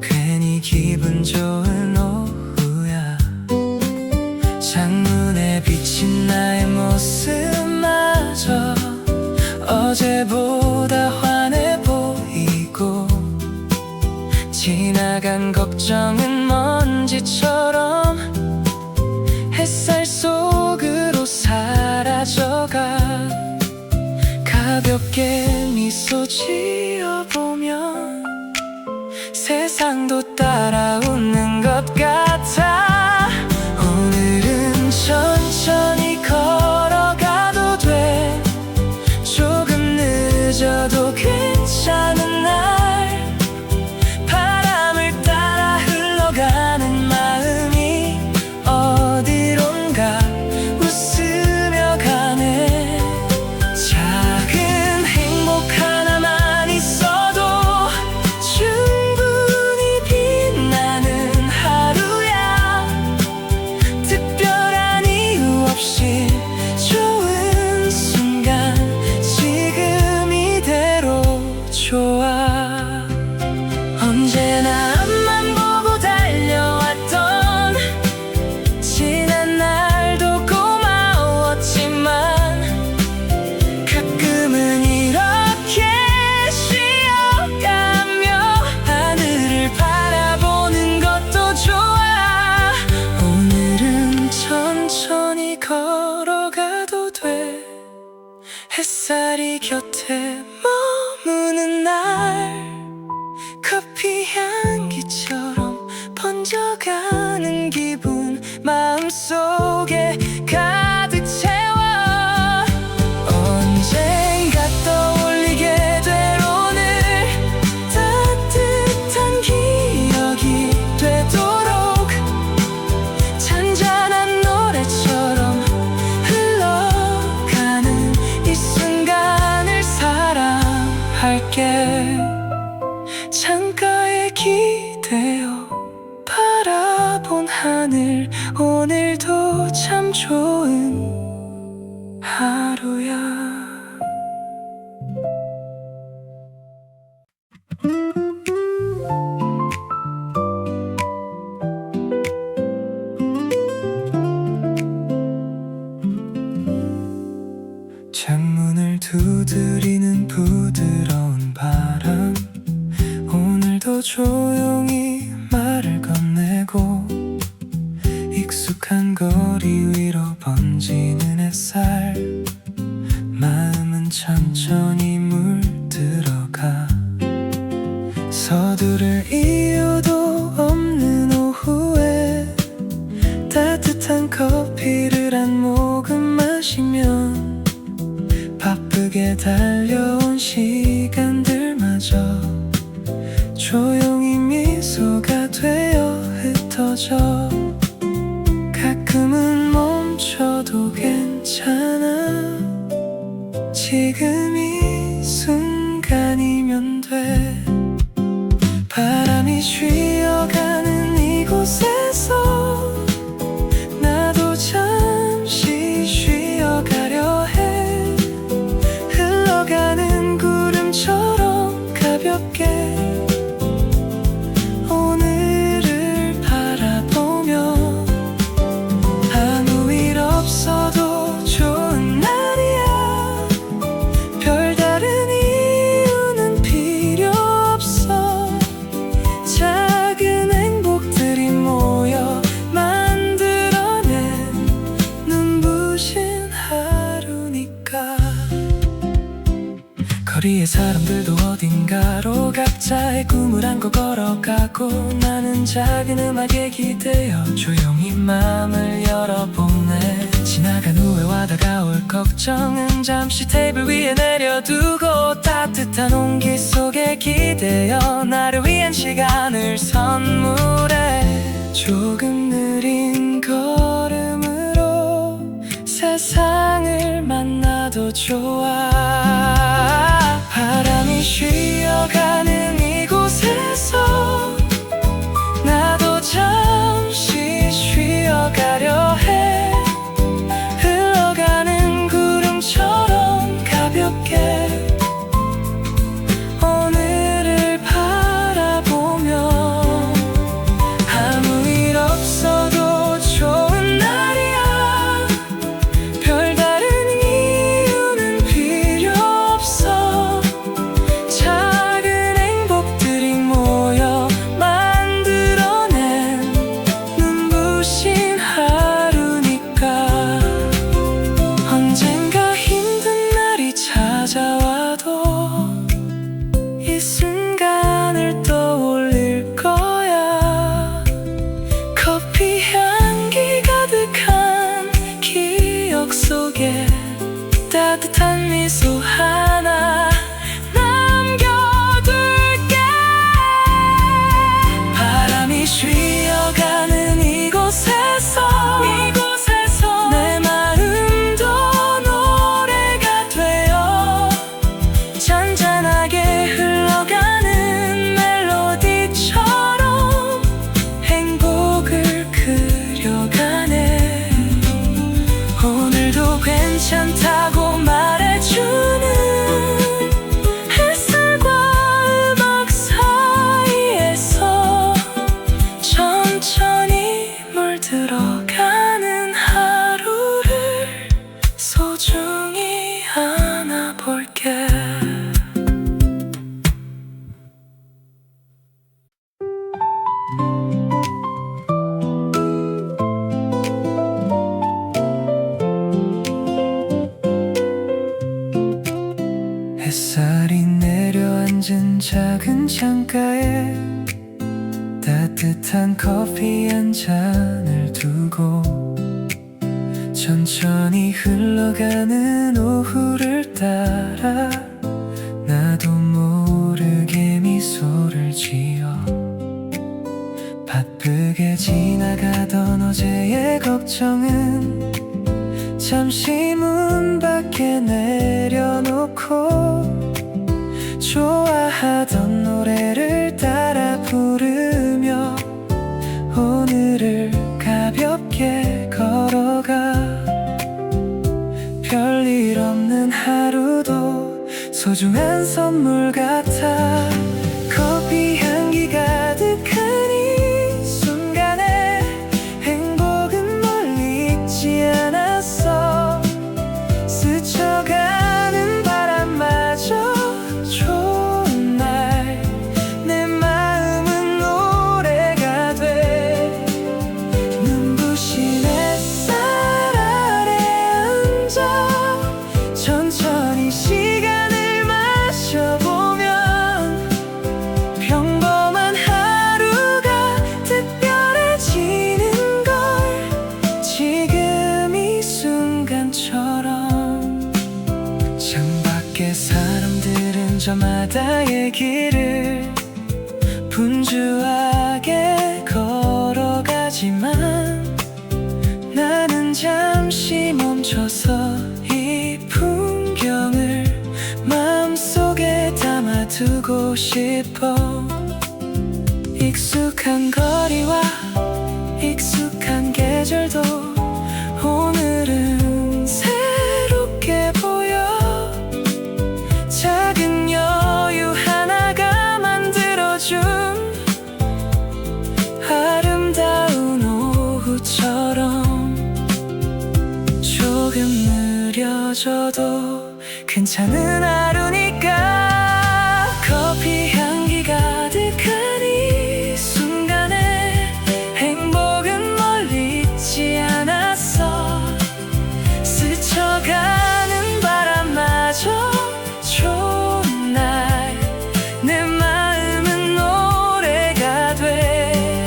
괜히 기분 좋은 오후야. 창문에 비친 나의 모습마저 어제보다 환해 보이고 지나간 걱정은 먼지처럼 햇살 속으로 사라져가. 가볍게 미소 지어보면 세상도 따라 웃는 것 같아. 오늘은 천천히 걸어가도 돼. 조금 늦어도 괜찮은 날. 바람을 따라 흘러가는 마음이 어디론가 웃으며 가네. 작은 행복 하나만 있어도 충분히 빛나는 하루야. 특별한 이유 없이 좋은 순간 지금 이대로 좋아. 언제나 앞만 보고 달려왔던 지난 날도 고마웠지만 가끔은 이렇게 쉬어가며 하늘을 바라보는 것도 좋아. 오늘은 천천히 걸어가도 돼. 햇살이 곁에 머무는 날. 커피 향기처럼 번져가는 기분 마음속에 가득 채워. 언젠가 떠올리게 될 오늘 따뜻한 기억이 되도록 잔잔한 노래처럼 흘러가는 하루야. 창문을 두드리는 부드러운 바람, 오늘도 조용히 말을 건네고 익숙한 거리 위로 번지는 햇살, 마음은 천천히 물들어가. 서두를 이유도 없는 오후에 따뜻한 커피를 한 모금 마시면 바쁘게 달려온 시간들마저 조용히 미소가 되어 흩어져. 가끔은 멈춰도 괜찮아, 지금 이 순간이면 돼. 바람이 쉬어가는 이곳에서 나도 잠시 쉬어가려 해. 흘러가는 구름처럼 가볍게 오늘을 바라보며, 아무 일 없어도 좋은 날이야. 별다른 이유는 필요 없어. 작은 행복들이 모여 만들어낸 눈부신 하루니까. 거리의 사람들도 어딘가로 각자의 꿈을 안고 걸어가고, 나는 작은 음악에 기대어 조용히 마음을 열어보네. 지나간 후회와 다가올 걱정은 잠시 테이블 위에 내려두고, 따뜻한 온기 속에 기대어 나를 위한 시간을 선물해. 조금 느린 걸음으로 세상을 만나도 좋아. 바람이 쉬어가는 이곳에서 나도 잠시 쉬어가려 해. 흘러가는 구름처럼 가볍게 오늘을 바라보며, 아무 일 없어도 좋은 날이야. 별다른 이유는 필요 없어. 작은 행복들이 모여 만들어낸 눈부신 하루니까. 언젠가 힘든 날이 찾아와도 이 순간을 떠올릴 거야. 커피 향기 가득한 기억 속에 따뜻한 미소 하나 남겨둘게. 바람이 쉬어가는 이곳에서 내 마음도 노래가 되어 잔잔하게 흘러가는 멜로디처럼 행복을 그려가네. 오늘도 괜찮다고 말해주는 햇살과 음악 사이에서 천천히 물들어가는 하루를 소중히 안아볼게. 햇살이 내려앉은 작은 창가에 따뜻한 커피 한 잔을 두고, 천천히 흘러가는 오후를 따라 나도 모르게 미소를 지어. 바쁘게 지나가던 어제의 걱정은 잠시 문 밖에 내려놓고, 좋아하던 노래를 따라 부르며 오늘을 가볍게 걸어가. 별일 없는 함께하는 하루도 소중한 선물 같아. 커피 향기 가득한 이 순간에 행복은 멀리 있지 않았어. 스쳐가는 바람마저 좋은 날 내 마음은 노래가 돼. 눈부신 햇살 아래 앉아 천천히 시간을 마셔보면 평범한 하루가 특별해지는 걸. 지금 이 순간처럼. 창밖에 사람들은 저마다의 길을 분주하게 걸어가지만 나는 잠시 멈춰서 이 풍경을 마음속에 담아두고 싶어. 익숙한 거리와 익숙한 계절도 오늘은 새롭게 보여. 작은 여유 하나가 만들어준 아름다운 오후처럼. 조금 느려져도 괜찮은 하루니까. 커피 향기 가득한 이 순간에 행복은 멀리 있지 않았어. 스쳐가는 바람마저 좋은 날 내 마음은 노래가 돼.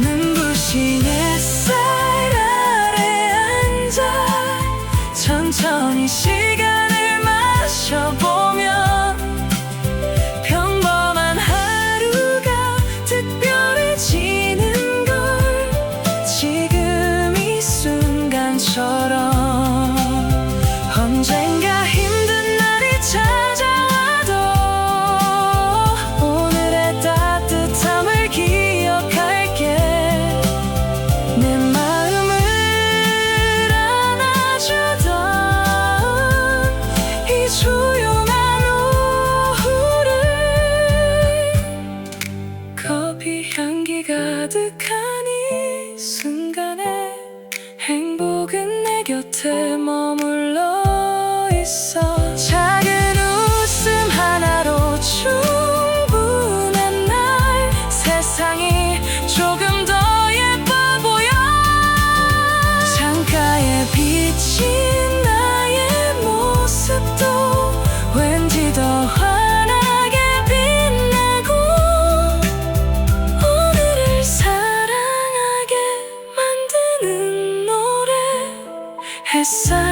눈부신 햇살 아래 앉아 천천히 시간을 마셔보면 평범한 하루가 특별해지는 걸. 지금 이 순간처럼. 언젠가 힘든 날이 찾아와도 오늘의 따뜻함을 기억할게. 내 마음을 안아주던 이 조용한 오후를. 커피 향기 가득한 이 순간에 행복은 내 곁에 머물러 있어. 작은 웃음 하나로 충분한 날 세상이 조금 더 예뻐 보여. 창가에 비친 나의 모습도 왠지 더 환하게 빛나고 오늘을 사랑하게 만드는 노래. 햇살